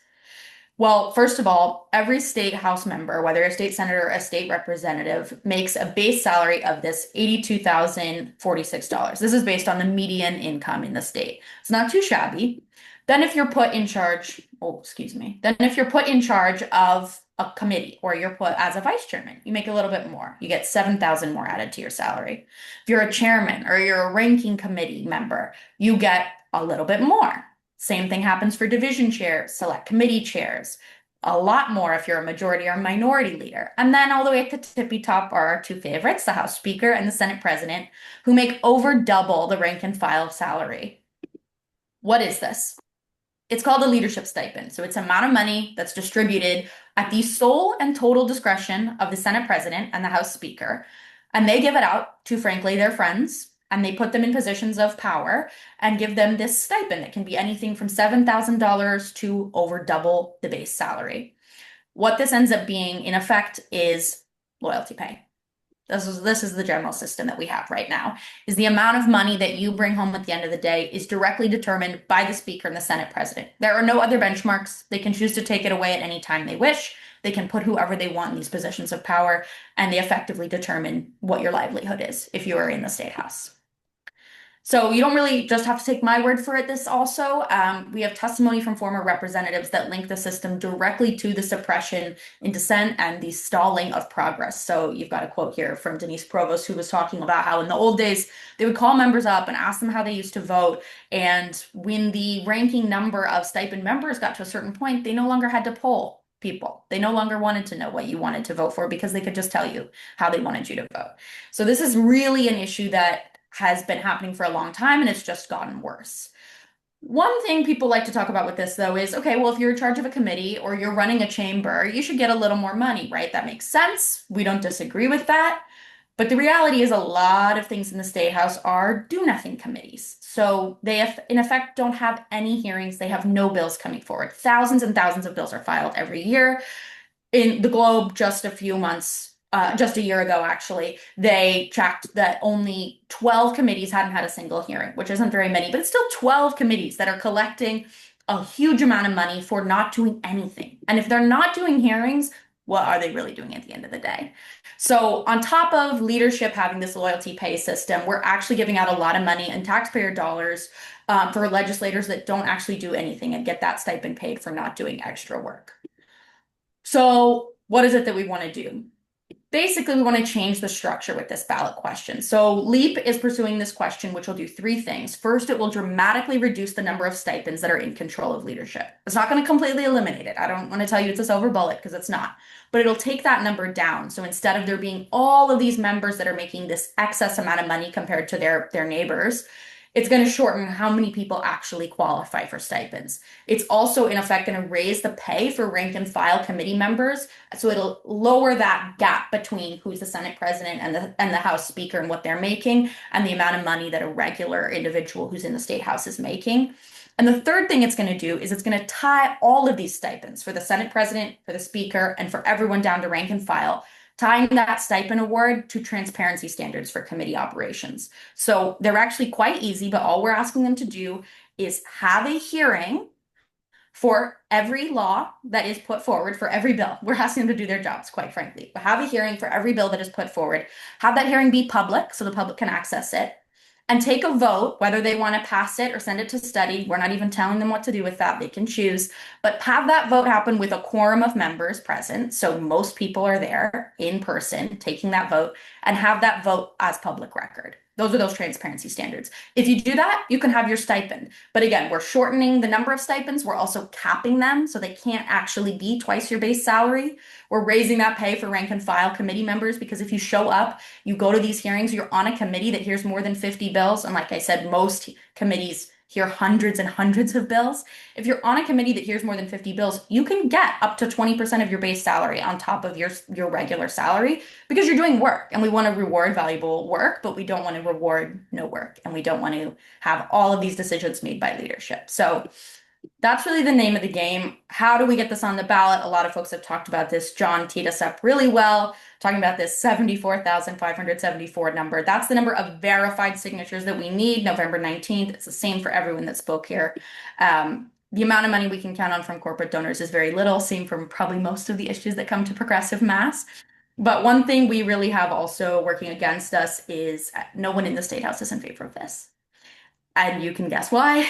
Well, first of all, every state house member, whether a state senator or a state representative, makes a base salary of this $82,046. This is based on the median income in the state. It's not too shabby. Then if you're put in charge, then if you're put in charge of a committee or you're put as a vice chairman, you make a little bit more. You get 7,000 more added to your salary. If you're a chairman or you're a ranking committee member, you get a little bit more. Same thing happens for division chairs, select committee chairs, a lot more if you're a majority or minority leader. And then all the way at the tippy top are our two favorites, the House Speaker and the Senate President, who make over double the rank and file salary. What is this? It's called a leadership stipend. So it's amount of money that's distributed at the sole and total discretion of the Senate President and the House Speaker. And they give it out to, frankly, their friends, and they put them in positions of power and give them this stipend that can be anything from $7,000 to over double the base salary. What this ends up being, in effect, is loyalty pay. This is the general system that we have right now, is the amount of money that you bring home at the end of the day is directly determined by the Speaker and the Senate President. There are no other benchmarks. They can choose to take it away at any time they wish. They can put whoever they want in these positions of power, and they effectively determine what your livelihood is if you are in the State House. So you don't really just have to take my word for it. This also, we have testimony from former representatives that link the system directly to the suppression in dissent and the stalling of progress. So you've got a quote here from Denise Provost, who was talking about how in the old days, they would call members up and ask them how they used to vote. And when the ranking number of stipend members got to a certain point, they no longer had to poll people. They no longer wanted to know what you wanted to vote for because they could just tell you how they wanted you to vote. So this is really an issue that has been happening for a long time, and it's just gotten worse. One thing people like to talk about with this, though, is, okay, well, if you're in charge of a committee or you're running a chamber, you should get a little more money, right? That makes sense. We don't disagree with that. But the reality is a lot of things in the State House are do-nothing committees. So they, in effect, don't have any hearings. They have no bills coming forward. Thousands and thousands of bills are filed every year. In the Globe, just a few months, just a year ago, actually, they checked that only 12 committees hadn't had a single hearing, which isn't very many, but it's still 12 committees that are collecting a huge amount of money for not doing anything. And if they're not doing hearings, what are they really doing at the end of the day? So, on top of leadership having this loyalty pay system, we're actually giving out a lot of money in taxpayer dollars for legislators that don't actually do anything and get that stipend paid for not doing extra work. So, what is it that we want to do? Basically, we want to change the structure with this ballot question. So LEAP is pursuing this question, which will do three things. First, it will dramatically reduce the number of stipends that are in control of leadership. It's not going to completely eliminate it. I don't want to tell you it's a silver bullet because it's not. But it'll take that number down. So instead of there being all of these members that are making this excess amount of money compared to their neighbors, it's going to shorten how many people actually qualify for stipends. It's also, in effect, going to raise the pay for rank and file committee members. So it'll lower that gap between who's the Senate president and the House Speaker and what they're making and the amount of money that a regular individual who's in the State House is making. And the third thing it's going to do is it's going to tie all of these stipends for the Senate president, for the Speaker, and for everyone down to rank and file, tying that stipend award to transparency standards for committee operations. So they're actually quite easy, but all we're asking them to do is have a hearing for every law that is put forward, for every bill. We're asking them to do their jobs, quite frankly. Have a hearing for every bill that is put forward. Have that hearing be public so the public can access it. And take a vote, whether they want to pass it or send it to study. We're not even telling them what to do with that. They can choose. But have that vote happen with a quorum of members present. So most people are there in person taking that vote, and have that vote as public record. Those are those transparency standards. If you do that, you can have your stipend. But again, we're shortening the number of stipends. We're also capping them so they can't actually be twice your base salary. We're raising that pay for rank and file committee members because if you show up, you go to these hearings, you're on a committee that hears more than 50 bills. And like I said, most committees hear hundreds and hundreds of bills. If you're on a committee that hears more than 50 bills, you can get up to 20% of your base salary on top of your regular salary because you're doing work. And we want to reward valuable work, but we don't want to reward no work. And we don't want to have all of these decisions made by leadership. So that's really the name of the game. How do we get this on the ballot? A lot of folks have talked about this. John teed us up really well, talking about this 74,574 number. That's the number of verified signatures that we need, November 19th. It's the same for everyone that spoke here. The amount of money we can count on from corporate donors is very little, same from probably most of the issues that come to progressive mass. But one thing we really have also working against us is no one in the State House is in favor of this. And you can guess why.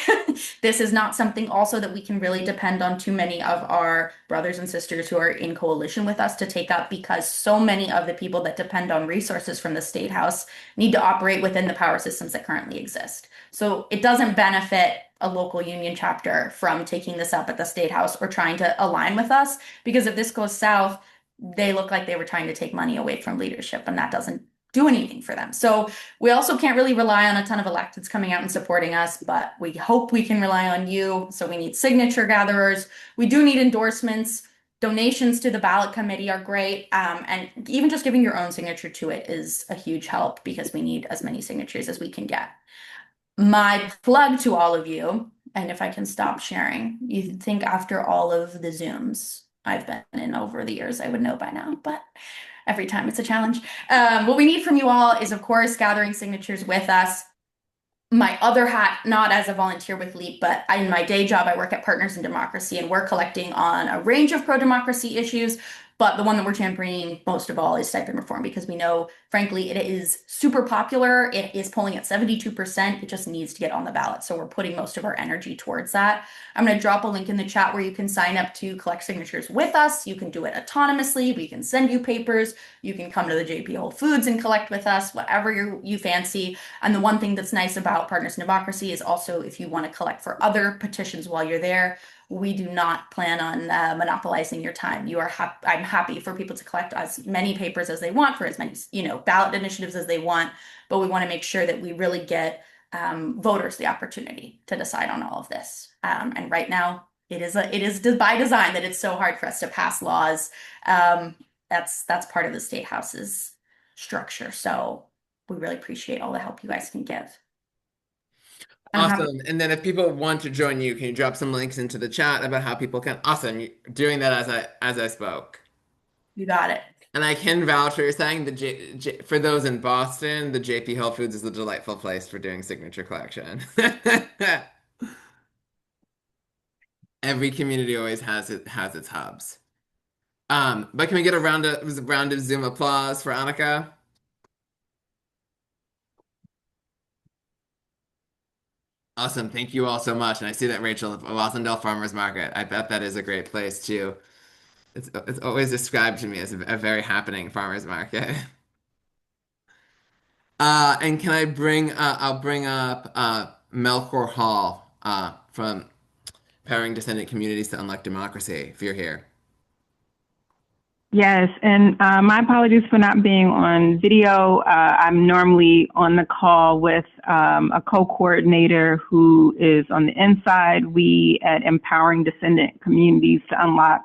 This is not something also that we can really depend on too many of our brothers and sisters who are in coalition with us to take up because so many of the people that depend on resources from the State House need to operate within the power systems that currently exist. So it doesn't benefit a local union chapter from taking this up at the State House or trying to align with us because if this goes south, they look like they were trying to take money away from leadership and that doesn't do anything for them. So we also can't really rely on a ton of electeds coming out and supporting us, but we hope we can rely on you. So we need signature gatherers. We do need endorsements. Donations to the ballot committee are great. And even just giving your own signature to it is a huge help because we need as many signatures as we can get. My plug to all of you, and if I can stop sharing, you'd think after all of the Zooms I've been in over the years, I would know by now, but every time it's a challenge. What we need from you all is, of course, gathering signatures with us. My other hat, not as a volunteer with LEAP, but in my day job, I work at Partners in Democracy, and we're collecting on a range of pro-democracy issues. But the one that we're championing most of all is stipend reform because we know, frankly, it is super popular. It is polling at 72%. It just needs to get on the ballot. So we're putting most of our energy towards that. I'm going to drop a link in the chat where you can sign up to collect signatures with us. You can do it autonomously. We can send you papers. You can come to the JP Whole Foods and collect with us, whatever you fancy. And the one thing that's nice about Partners in Democracy is also if you want to collect for other petitions while you're there, we do not plan on monopolizing your time. I'm happy for people to collect as many papers as they want for as many, ballot initiatives as they want, but we want to make sure that we really get voters the opportunity to decide on all of this. And right now, it is by design that it's so hard for us to pass laws. That's part of the State House's structure. So we really appreciate all the help you guys can give. Awesome. And then if people want to join you, can you drop some links into the chat about how people can? Awesome. You're doing that as I spoke. You got it. And I can vouch for you're saying for those in Boston, the JP Whole Foods is a delightful place for doing signature collection. Every community always has its hubs. But can we get a round of Zoom applause for Annika? Awesome. Thank you all so much. And I see that Rachel of Wassendale Farmers Market. I bet that is a great place too. It's always described to me as a very happening farmers market. And can I bring I'll bring up Melchor Hall from Powering Descendant Communities to Unlock Democracy if you're here. Yes, and my apologies for not being on video. I'm normally on the call with a co-coordinator who is on the inside. We at Empowering Descendant Communities to Unlock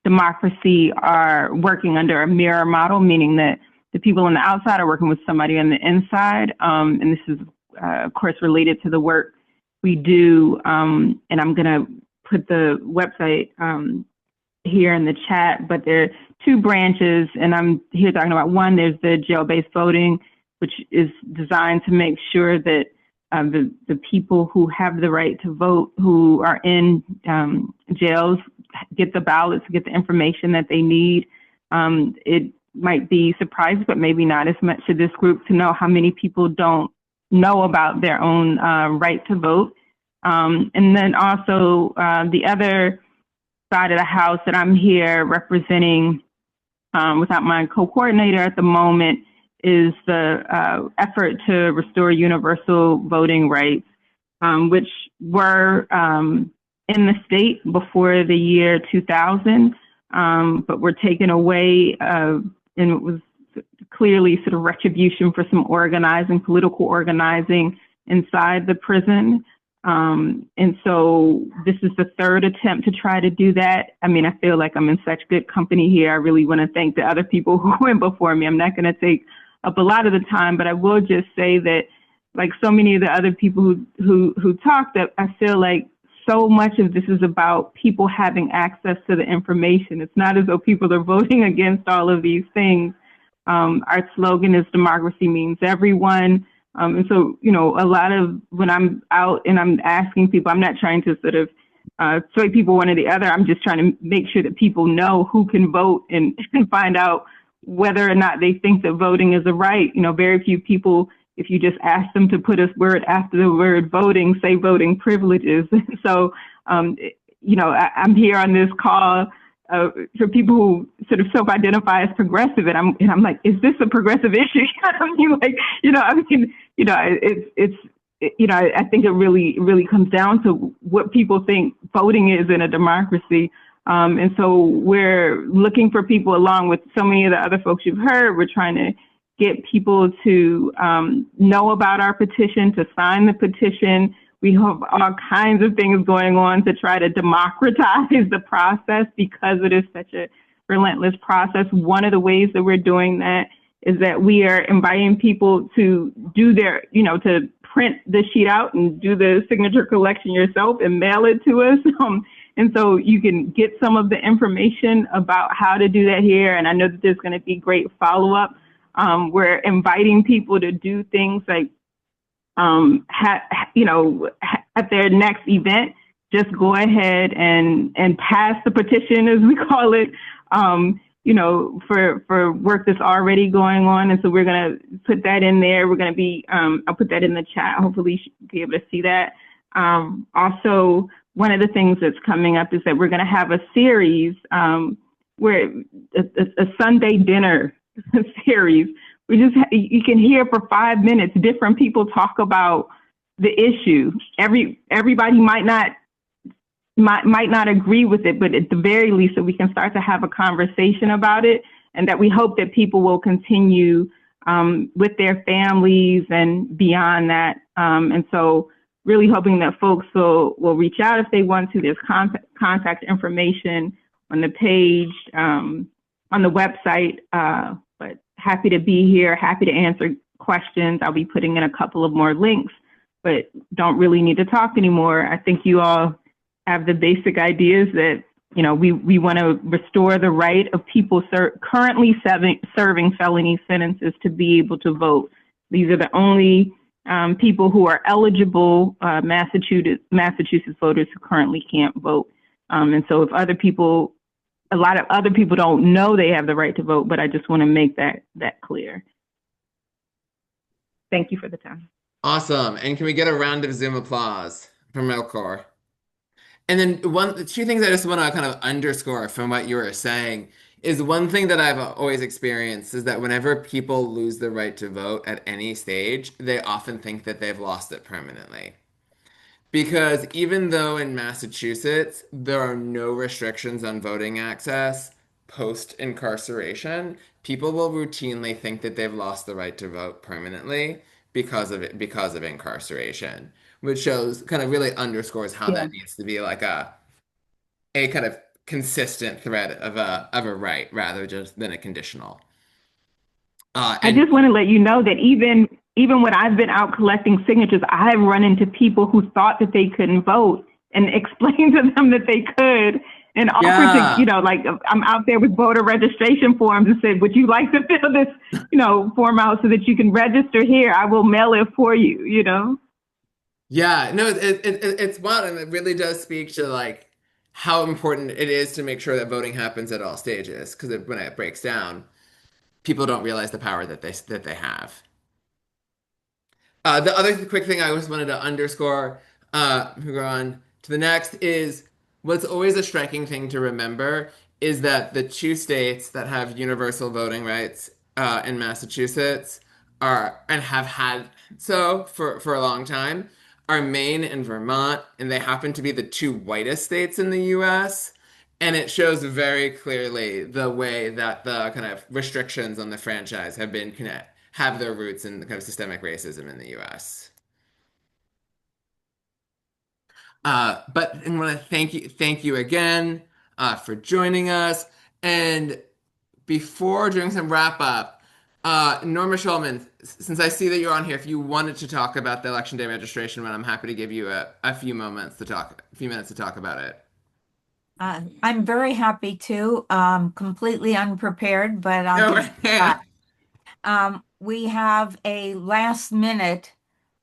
Democracy are working under a mirror model, meaning that the people on the outside are working with somebody on the inside. And this is, of course, related to the work we do. And I'm going to put the website here in the chat, but there are two branches, and I'm here talking about one. There's the jail-based voting, which is designed to make sure that the people who have the right to vote, who are in jails, get the ballots, get the information that they need. It might be surprised, but maybe not as much to this group, to know how many people don't know about their own right to vote. And then also the other side of the house that I'm here representing without my co-coordinator at the moment is the effort to restore universal voting rights, which were in the state before the year 2000, but were taken away, and it was clearly sort of retribution for some organizing, political organizing inside the prison. And so this is the third attempt to try to do that. I mean, I feel like I'm in such good company here. I really want to thank the other people who went before me. I'm not going to take up a lot of the time, but I will just say that, like so many of the other people who talked, that I feel like so much of this is about people having access to the information. It's not as though people are voting against all of these things. Our slogan is democracy means everyone. And so, you know, a lot of when I'm out and I'm asking people, I'm not trying to sort of sway people one or the other. I'm just trying to make sure that people know who can vote and find out whether or not they think that voting is a right. You know, very few people, if you just ask them to put a word after the word voting, say voting privileges. So, you know, I'm here on this call for people who sort of self-identify as progressive, and I'm like, is this a progressive issue? I mean, like, you know, it's you know, I think it really comes down to what people think voting is in a democracy. And so we're looking for people, along with so many of the other folks you've heard. We're trying to get people to know about our petition, to sign the petition. We have all kinds of things going on to try to democratize the process because it is such a relentless process. One of the ways that we're doing that is that we are inviting people to do their, you know, to print the sheet out and do the signature collection yourself and mail it to us. And so you can get some of the information about how to do that here. And I know that there's going to be great follow-up. We're inviting people to do things like, you know, at their next event, just go ahead and pass the petition, as we call it, you know, for work that's already going on. And so we're going to put that in there. We're going to be, I'll put that in the chat. Hopefully you should be able to see that. Also, one of the things that's coming up is that we're going to have a series where a Sunday dinner series. We just, you can hear for 5 minutes different people talk about the issue. Everybody might not agree with it, but at the very least that we can start to have a conversation about it, and that we hope that people will continue with their families and beyond that. And so really hoping that folks will reach out if they want to. There's contact information on the page, on the website, but happy to be here, happy to answer questions. I'll be putting in a couple of more links, but don't really need to talk anymore. I think you all have the basic ideas that, you know, we want to restore the right of people currently serving felony sentences to be able to vote. These are the only people who are eligible Massachusetts voters who currently can't vote. And so if a lot of other people don't know they have the right to vote, but I just want to make that clear. Thank you for the time. Awesome. And can we get a round of Zoom applause from Melkor? And then two things I just want to kind of underscore from what you were saying is one thing that I've always experienced is that whenever people lose the right to vote at any stage, they often think that they've lost it permanently. Because even though in Massachusetts there are no restrictions on voting access post incarceration, people will routinely think that they've lost the right to vote permanently because of incarceration, which shows kind of really underscores how Yeah. that needs to be like a kind of consistent thread of a right rather just than a conditional. I And just want to let you know that even when I've been out collecting signatures, I've run into people who thought that they couldn't vote and explained to them that they could and offered to, yeah. you know, like I'm out there with voter registration forms and said, would you like to fill this, you know, form out so that you can register here? I will mail it for you, you know? Yeah, no, it's wild, and it really does speak to like how important it is to make sure that voting happens at all stages. Because when it breaks down, people don't realize the power that they have. The other quick thing I just wanted to underscore, we go on to the next, is what's always a striking thing to remember is that the two states that have universal voting rights in Massachusetts are and have had so for a long time are Maine and Vermont, and they happen to be the two whitest states in the U.S. And it shows very clearly the way that the kind of restrictions on the franchise have their roots in the kind of systemic racism in the U.S. But I want to thank you again for joining us. And before doing some wrap up, Norma Shulman, since I see that you're on here, if you wanted to talk about the election day registration, one, I'm happy to give you a few minutes to talk about it. I'm very happy to, completely unprepared, but I'll No, give it a shot. We have a last minute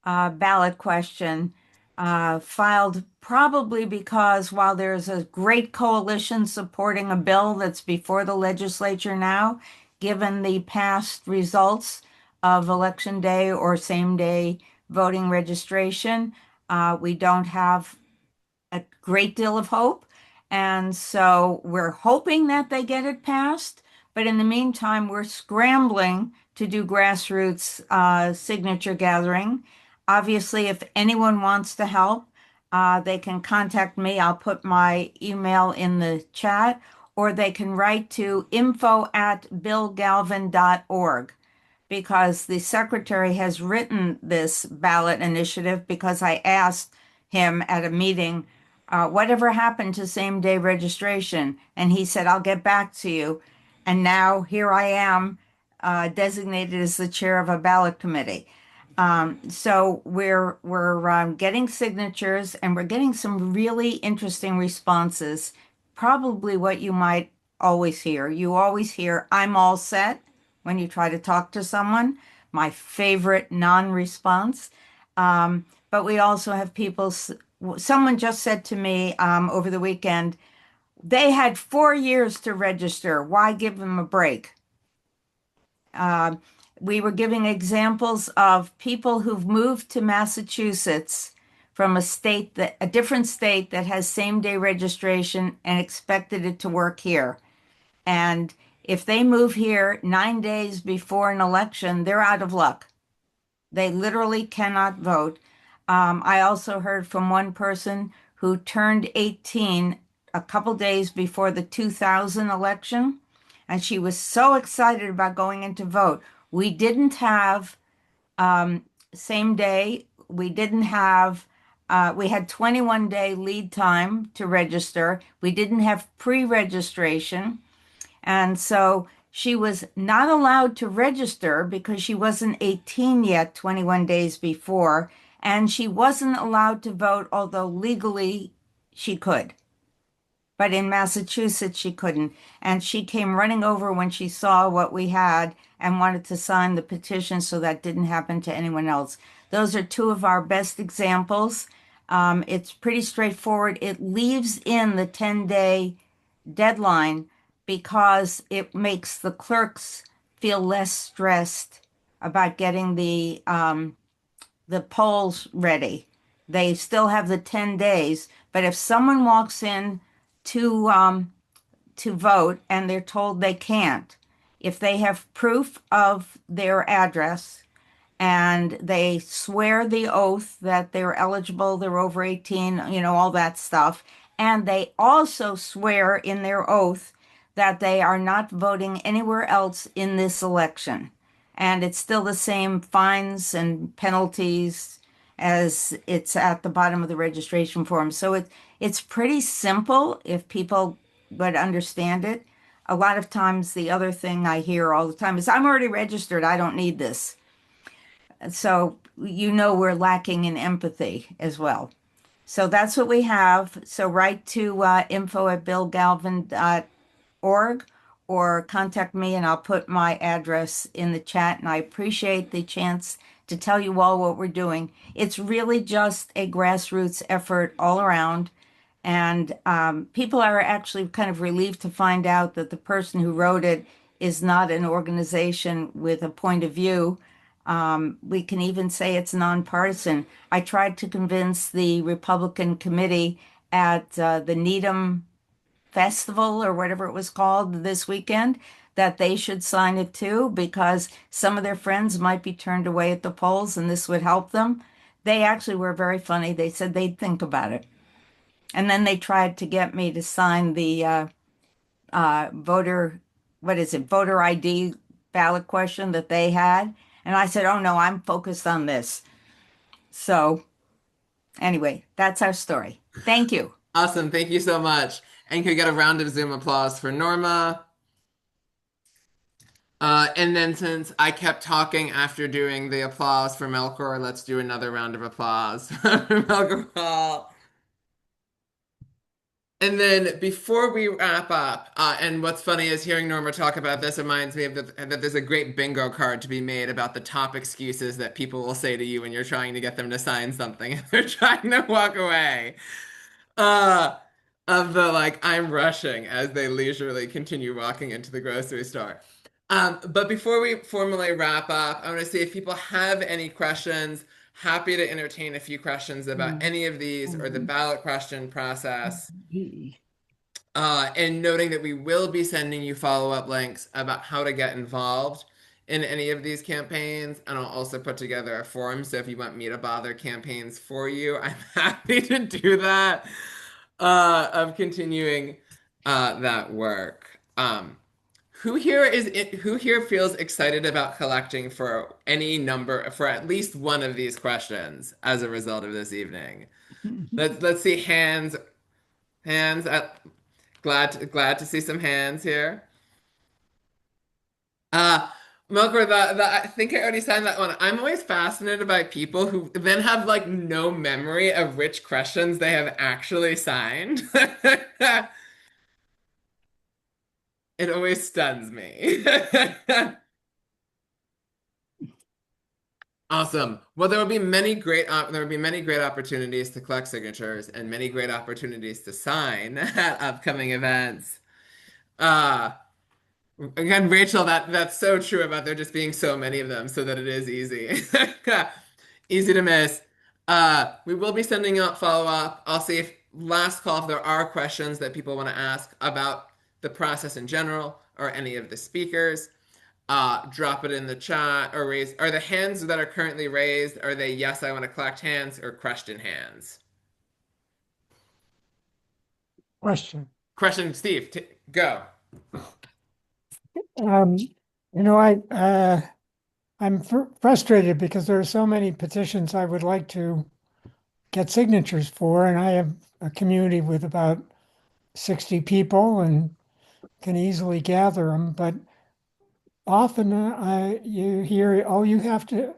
ballot question filed probably because while there's a great coalition supporting a bill that's before the legislature now, given the past results of election day or same day voting registration, we don't have a great deal of hope. And so we're hoping that they get it passed. But in the meantime, we're scrambling to do grassroots signature gathering. Obviously, if anyone wants to help, they can contact me. I'll put my email in the chat, or they can write to info@billgalvin.org because the secretary has written this ballot initiative because I asked him at a meeting, whatever happened to same day registration? And he said, I'll get back to you. And now here I am, designated as the chair of a ballot committee. So we're getting signatures and we're getting some really interesting responses. Probably what you might always hear. You always hear, I'm all set when you try to talk to someone, my favorite non-response. But we also have someone just said to me over the weekend, they had 4 years to register. Why give them a break? Uh, we were giving examples of people who've moved to Massachusetts from a different state that has same day registration and expected it to work here. And if they move here 9 days before an election, they're out of luck. They literally cannot vote. I also heard from one person who turned 18 a couple days before the 2000 election, and she was so excited about going in to vote. We didn't have same day. We had 21-day lead time to register. We didn't have pre-registration. And so She was not allowed to register because she wasn't 18 yet, 21 days before, and she wasn't allowed to vote, although legally she could. But in Massachusetts, she couldn't. And she came running over when she saw what we had and wanted to sign the petition so that didn't happen to anyone else. Those are two of our best examples. It's pretty straightforward. It leaves in the 10-day deadline because it makes the clerks feel less stressed about getting the polls ready. They still have the 10 days, but if someone walks in to vote and they're told they can't, if they have proof of their address and they swear the oath that they're eligible, they're over 18, all that stuff. And they also swear in their oath that they are not voting anywhere else in this election. And it's still the same fines and penalties as it's at the bottom of the registration form. So it's pretty simple if people would understand it. A lot of times the other thing I hear all the time is, I'm already registered, I don't need this. So we're lacking in empathy as well. So that's what we have. So write to info@billgalvin.org or contact me and I'll put my address in the chat. And I appreciate the chance to tell you all what we're doing. It's really just a grassroots effort all around. And people are actually kind of relieved to find out that the person who wrote it is not an organization with a point of view. We can even say it's nonpartisan. I tried to convince the Republican committee at the Needham Festival or whatever it was called this weekend that they should sign it too, because some of their friends might be turned away at the polls and this would help them. They actually were very funny. They said they'd think about it. And then they tried to get me to sign the voter ID ballot question that they had. And I said, oh no, I'm focused on this. So anyway, that's our story. Thank you. Awesome. Thank you so much. And can we get a round of Zoom applause for Norma? And then since I kept talking after doing the applause for Melkor, let's do another round of applause for Melkor. And then before we wrap up, and what's funny is hearing Norma talk about this reminds me of that there's a great bingo card to be made about the top excuses that people will say to you when you're trying to get them to sign something and they're trying to walk away. Uh, of the like, I'm rushing as they leisurely continue walking into the grocery store. But before we formally wrap up, I want to see if people have any questions. Happy to entertain a few questions about any of these or the ballot question process. And noting that we will be sending you follow-up links about how to get involved in any of these campaigns. And I'll also put together a form. So if you want me to bother campaigns for you, I'm happy to do that, of continuing that work. Who here feels excited about collecting for any number for at least one of these questions as a result of this evening? Let's see hands. Hands. Glad to see some hands here. Uh Milker, I think I already signed that one. I'm always fascinated by people who then have like no memory of which questions they have actually signed. It always stuns me. Awesome. Well, there will be many great opportunities to collect signatures and many great opportunities to sign at upcoming events. Uh, Again, Rachel, that's so true about there just being so many of them, so that it is easy. Easy to miss. We will be sending out follow-up. I'll see if last call if there are questions that people want to ask about the process in general or any of the speakers. Drop it in the chat or raise. Are the hands that are currently raised, are they yes, I want to collect hands or question hands? Question, Steve, go. I'm frustrated because there are so many petitions I would like to get signatures for, and I have a community with about 60 people and can easily gather them. But often you hear, oh, you have to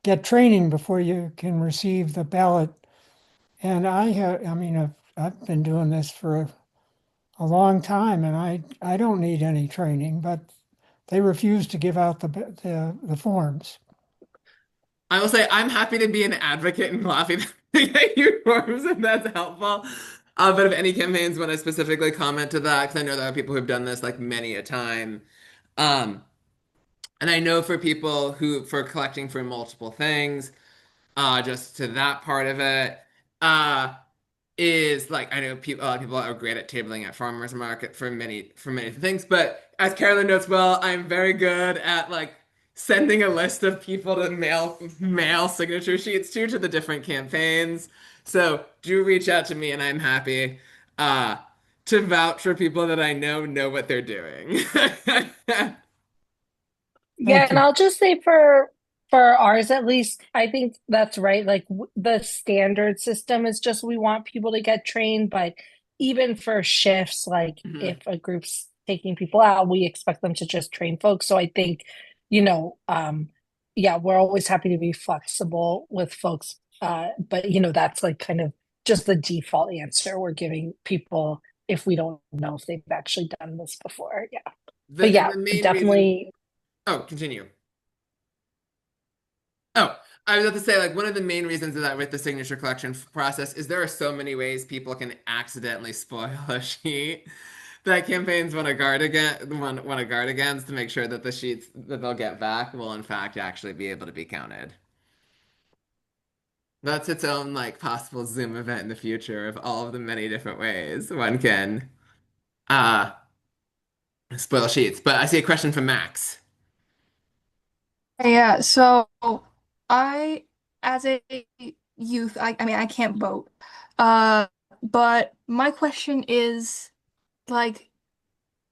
get training before you can receive the ballot. And I mean, I've been doing this for a long time, and I don't need any training, but they refuse to give out the forms. I will say I'm happy to be an advocate and happy to get your forms if that's helpful. But if any campaigns want to specifically comment to that, because I know there are people who've done this like many a time. Um, and I know for people who for collecting for multiple things, just to that part of it, uh, is like I know people a lot of people are great at tabling at farmers market for many things, but as Carolyn notes well, I'm very good at like sending a list of people to mail signature sheets to the different campaigns. So do reach out to me and I'm happy uh to vouch for people that I know what they're doing. Yeah, Thank and you. I'll just say for ours at least, I think that's right. Like the standard system is just we want people to get trained, but even for shifts, like if Mhm. a group's taking people out, we expect them to just train folks. So I think, you know, yeah, we're always happy to be flexible with folks. But that's like kind of just the default answer we're giving people if we don't know if they've actually done this before. Yeah. But And yeah, the main reason, definitely. oh, continue. Oh, I was about to say, like, one of the main reasons of that with the signature collection process is there are so many ways people can accidentally spoil a sheet that campaigns want to guard against to make sure that the sheets that they'll get back will in fact actually be able to be counted. That's its own like possible Zoom event in the future of all of the many different ways one can uh spoil sheets. But I see a question from Max. Yeah, so I, as a youth, I mean, I can't vote. Uh, but my question is, like,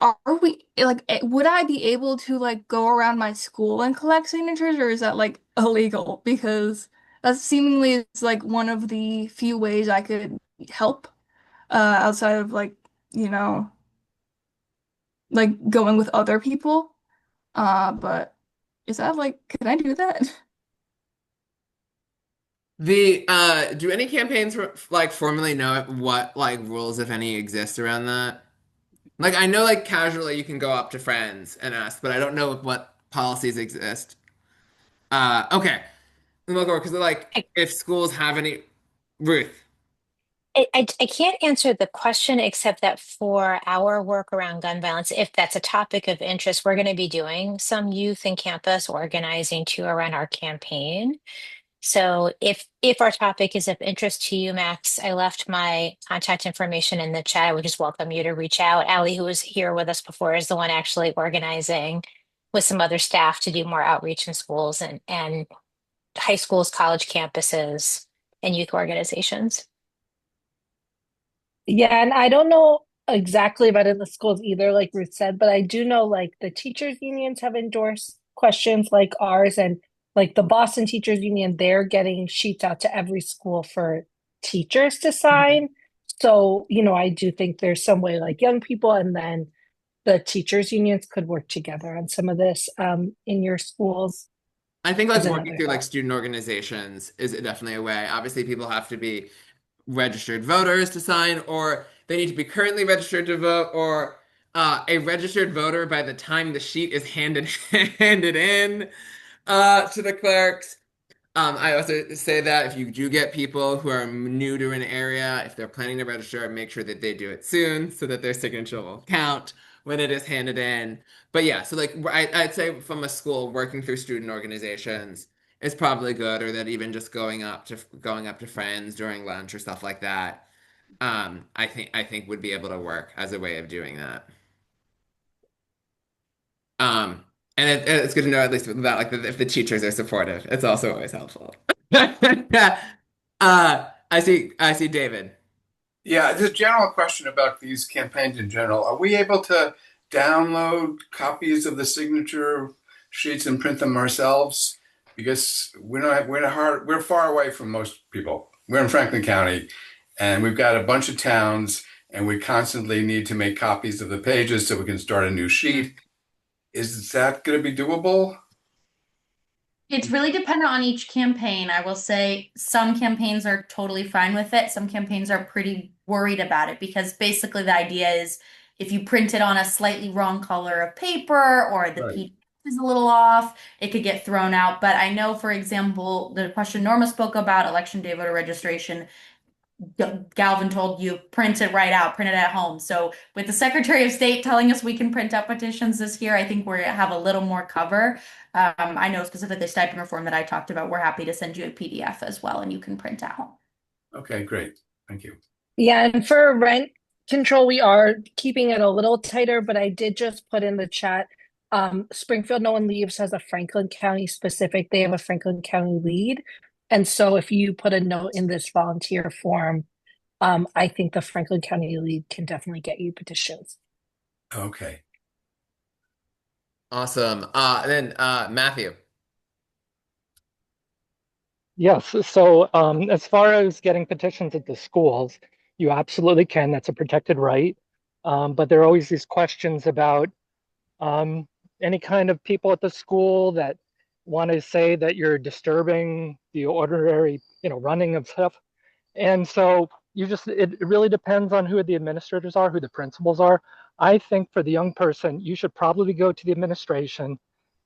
are we, like, would I be able to, like, go around my school and collect signatures, or is that, like, illegal? Because that seemingly is, like, one of the few ways I could help, outside of, like, you know, like, going with other people. But is that, like, can I do that? The do any campaigns like formally know what like rules, if any, exist around that? Like I know like casually you can go up to friends and ask, but I don't know what policies exist. Okay. We'll go because like I, if schools have any Ruth. I can't answer the question except that for our work around gun violence, if that's a topic of interest, we're going to be doing some youth and campus organizing to around our campaign. So if our topic is of interest to you, Max, I left my contact information in the chat. I would just welcome you to reach out. Allie, who was here with us before, is the one actually organizing with some other staff to do more outreach in schools and high schools, college campuses, and youth organizations. Yeah, and I don't know exactly about in the schools either, like Ruth said, but I do know like the teachers unions have endorsed questions like ours, and like the Boston Teachers Union, they're getting sheets out to every school for teachers to sign. So, I do think there's some way like young people and then the teachers unions could work together on some of this in your schools I think like is working another through like thought. student organizations is definitely a way. Obviously, people have to be registered voters to sign, or they need to be currently registered to vote, or a registered voter by the time the sheet is handed in to the clerks. I also say that if you do get people who are new to an area, if they're planning to register, make sure that they do it soon so that their signature will count when it is handed in. But yeah, so like I'd say from a school working through student organizations is probably good, or that even just going up to friends during lunch or stuff like that. I think would be able to work as a way of doing that. Um, and it's good to know at least that like if the teachers are supportive, it's also always helpful. I see David. Yeah, just a general question about these campaigns in general. Are we able to download copies of the signature sheets and print them ourselves? Because we're far away from most people. We're in Franklin County, and we've got a bunch of towns, and we constantly need to make copies of the pages so we can start a new sheet. Is that going to be doable? It's really dependent on each campaign. I will say some campaigns are totally fine with it. Some campaigns are pretty worried about it because basically the idea is if you print it on a slightly wrong color of paper or the Right. PDF is a little off, it could get thrown out. But I know, for example, the question Norma spoke about election day voter registration, Galvin told you print it right out, print it at home. So with the Secretary of State telling us we can print out petitions this year, I think we have a little more cover. I know specifically stipend reform that I talked about. We're happy to send you a PDF as well, and you can print out. Okay, great. Thank you. Yeah, and for rent control, we are keeping it a little tighter, but I did just put in the chat. Springfield No One Leaves has a Franklin County specific, they have a Franklin County lead. And so if you put a note in this volunteer form, I think the Franklin County lead can definitely get you petitions. Okay. Awesome. Then Matthew. Yes. So, as far as getting petitions at the schools, you absolutely can. That's a protected right. But there are always these questions about um, any kind of people at the school that want to say that you're disturbing the ordinary, running of stuff. And so it really depends on who the administrators are, who the principals are. I think for the young person, you should probably go to the administration,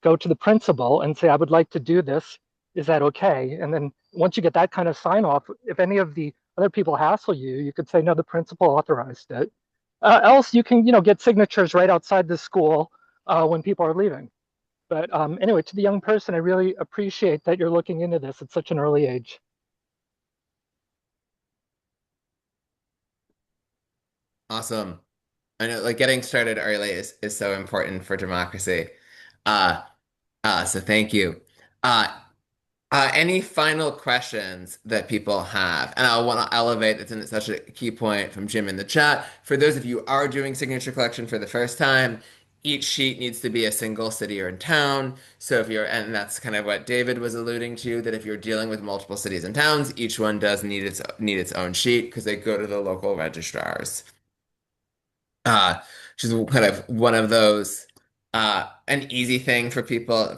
go to the principal and say, I would like to do this. Is that okay? And then once you get that kind of sign off, if any of the other people hassle you, you could say, no, the principal authorized it. Else you can, get signatures right outside the school when people are leaving. But anyway, to the young person, I really appreciate that you're looking into this at such an early age. Awesome. I know like getting started early is so important for democracy. Uh, so thank you. Uh, any final questions that people have? And I want to elevate, it's such a key point from Jim in the chat. For those of you who are doing signature collection for the first time, each sheet needs to be a single city or town. So if you're, and that's kind of what David was alluding to, that if you're dealing with multiple cities and towns, each one does need its own sheet because they go to the local registrars. Uh, which is kind of one of those an easy thing for people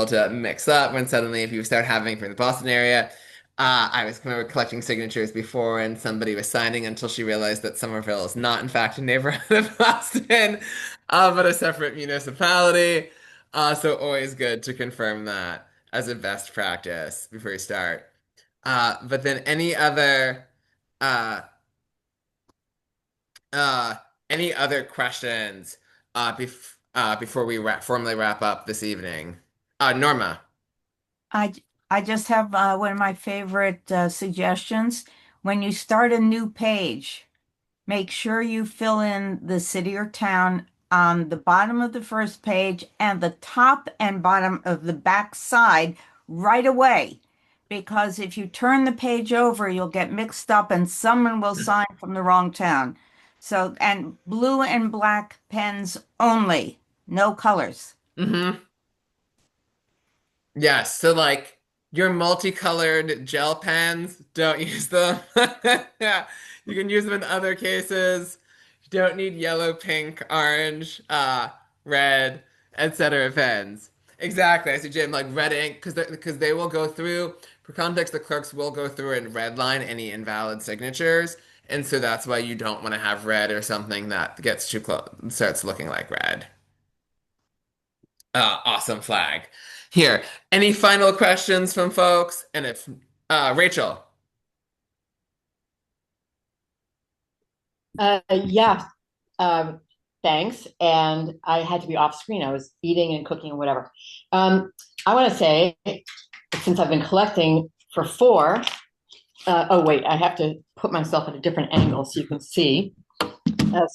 to mix up when suddenly if you start having from the Boston area. I was kind of collecting signatures before and somebody was signing until she realized that Somerville is not in fact a neighborhood of Boston, but a separate municipality. So always good to confirm that as a best practice before you start. But then uh, uh, any other questions before we formally wrap up this evening? Norma. I I just have one of my favorite suggestions. When you start a new page, make sure you fill in the city or town on the bottom of the first page and the top and bottom of the back side right away. Because if you turn the page over, you'll get mixed up and someone will sign from the wrong town. So, and blue and black pens only, no colors. Mm-hmm. Yes, so like your multicolored gel pens, don't use them. Yeah, you can use them in other cases. You don't need yellow, pink, orange, red, etc. pens. Exactly. I see Jim like red ink because they will go through. For context, the clerks will go through and redline any invalid signatures, and so that's why you don't want to have red or something that gets too close, starts looking like red. Awesome flag. Here, any final questions from folks? And if Rachel. Yeah, thanks. And I had to be off screen. I was eating and cooking and whatever. I want to say, since I've been collecting for four, oh, wait, I have to put myself at a different angle so you can see.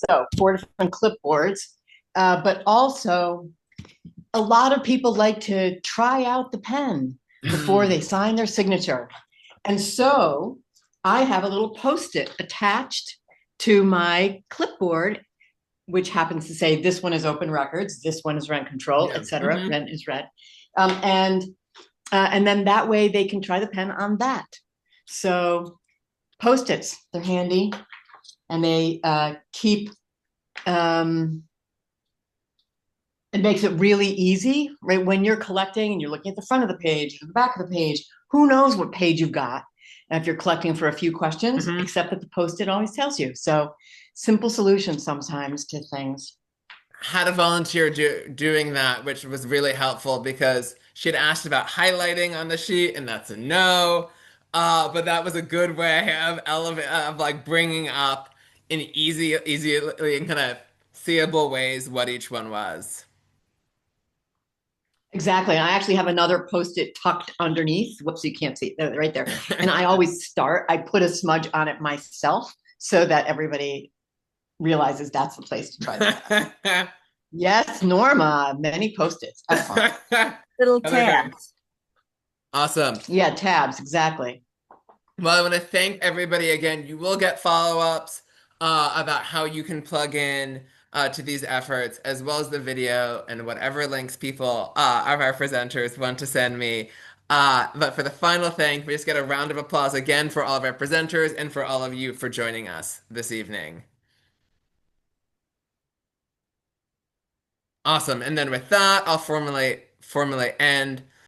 So, four different clipboards, but also a lot of people like to try out the pen before they sign their signature. And so I have a little Post-it attached to my clipboard, which happens to say this one is open records, this one is rent control, Yeah. etc. Mhm. Rent is red, and then that way they can try the pen on that. So Post-its, they're handy, and they keep It makes it really easy, right? When you're collecting and you're looking at the front of the page or the back of the page, who knows what page you've got? And if you're collecting for a few questions, Mhm. except that the post-it always tells you. So simple solutions sometimes to things. Had a volunteer doing that, which was really helpful because she had asked about highlighting on the sheet, and that's a no. But that was a good way of like bringing up in easily and kind of seeable ways what each one was. Exactly. I actually have another post-it tucked underneath. Whoops, you can't see it right there. And I always I put a smudge on it myself so that everybody realizes that's the place to try that. Yes, Norma, many post-its. Excellent. Little Okay. tabs. Awesome. Yeah, tabs, exactly. Well, I want to thank everybody again. You will get follow-ups about how you can plug in to these efforts, as well as the video and whatever links people of our presenters want to send me. But for the final thing, we just get a round of applause again for all of our presenters and for all of you for joining us this evening. Awesome. And then with that, I'll formally end.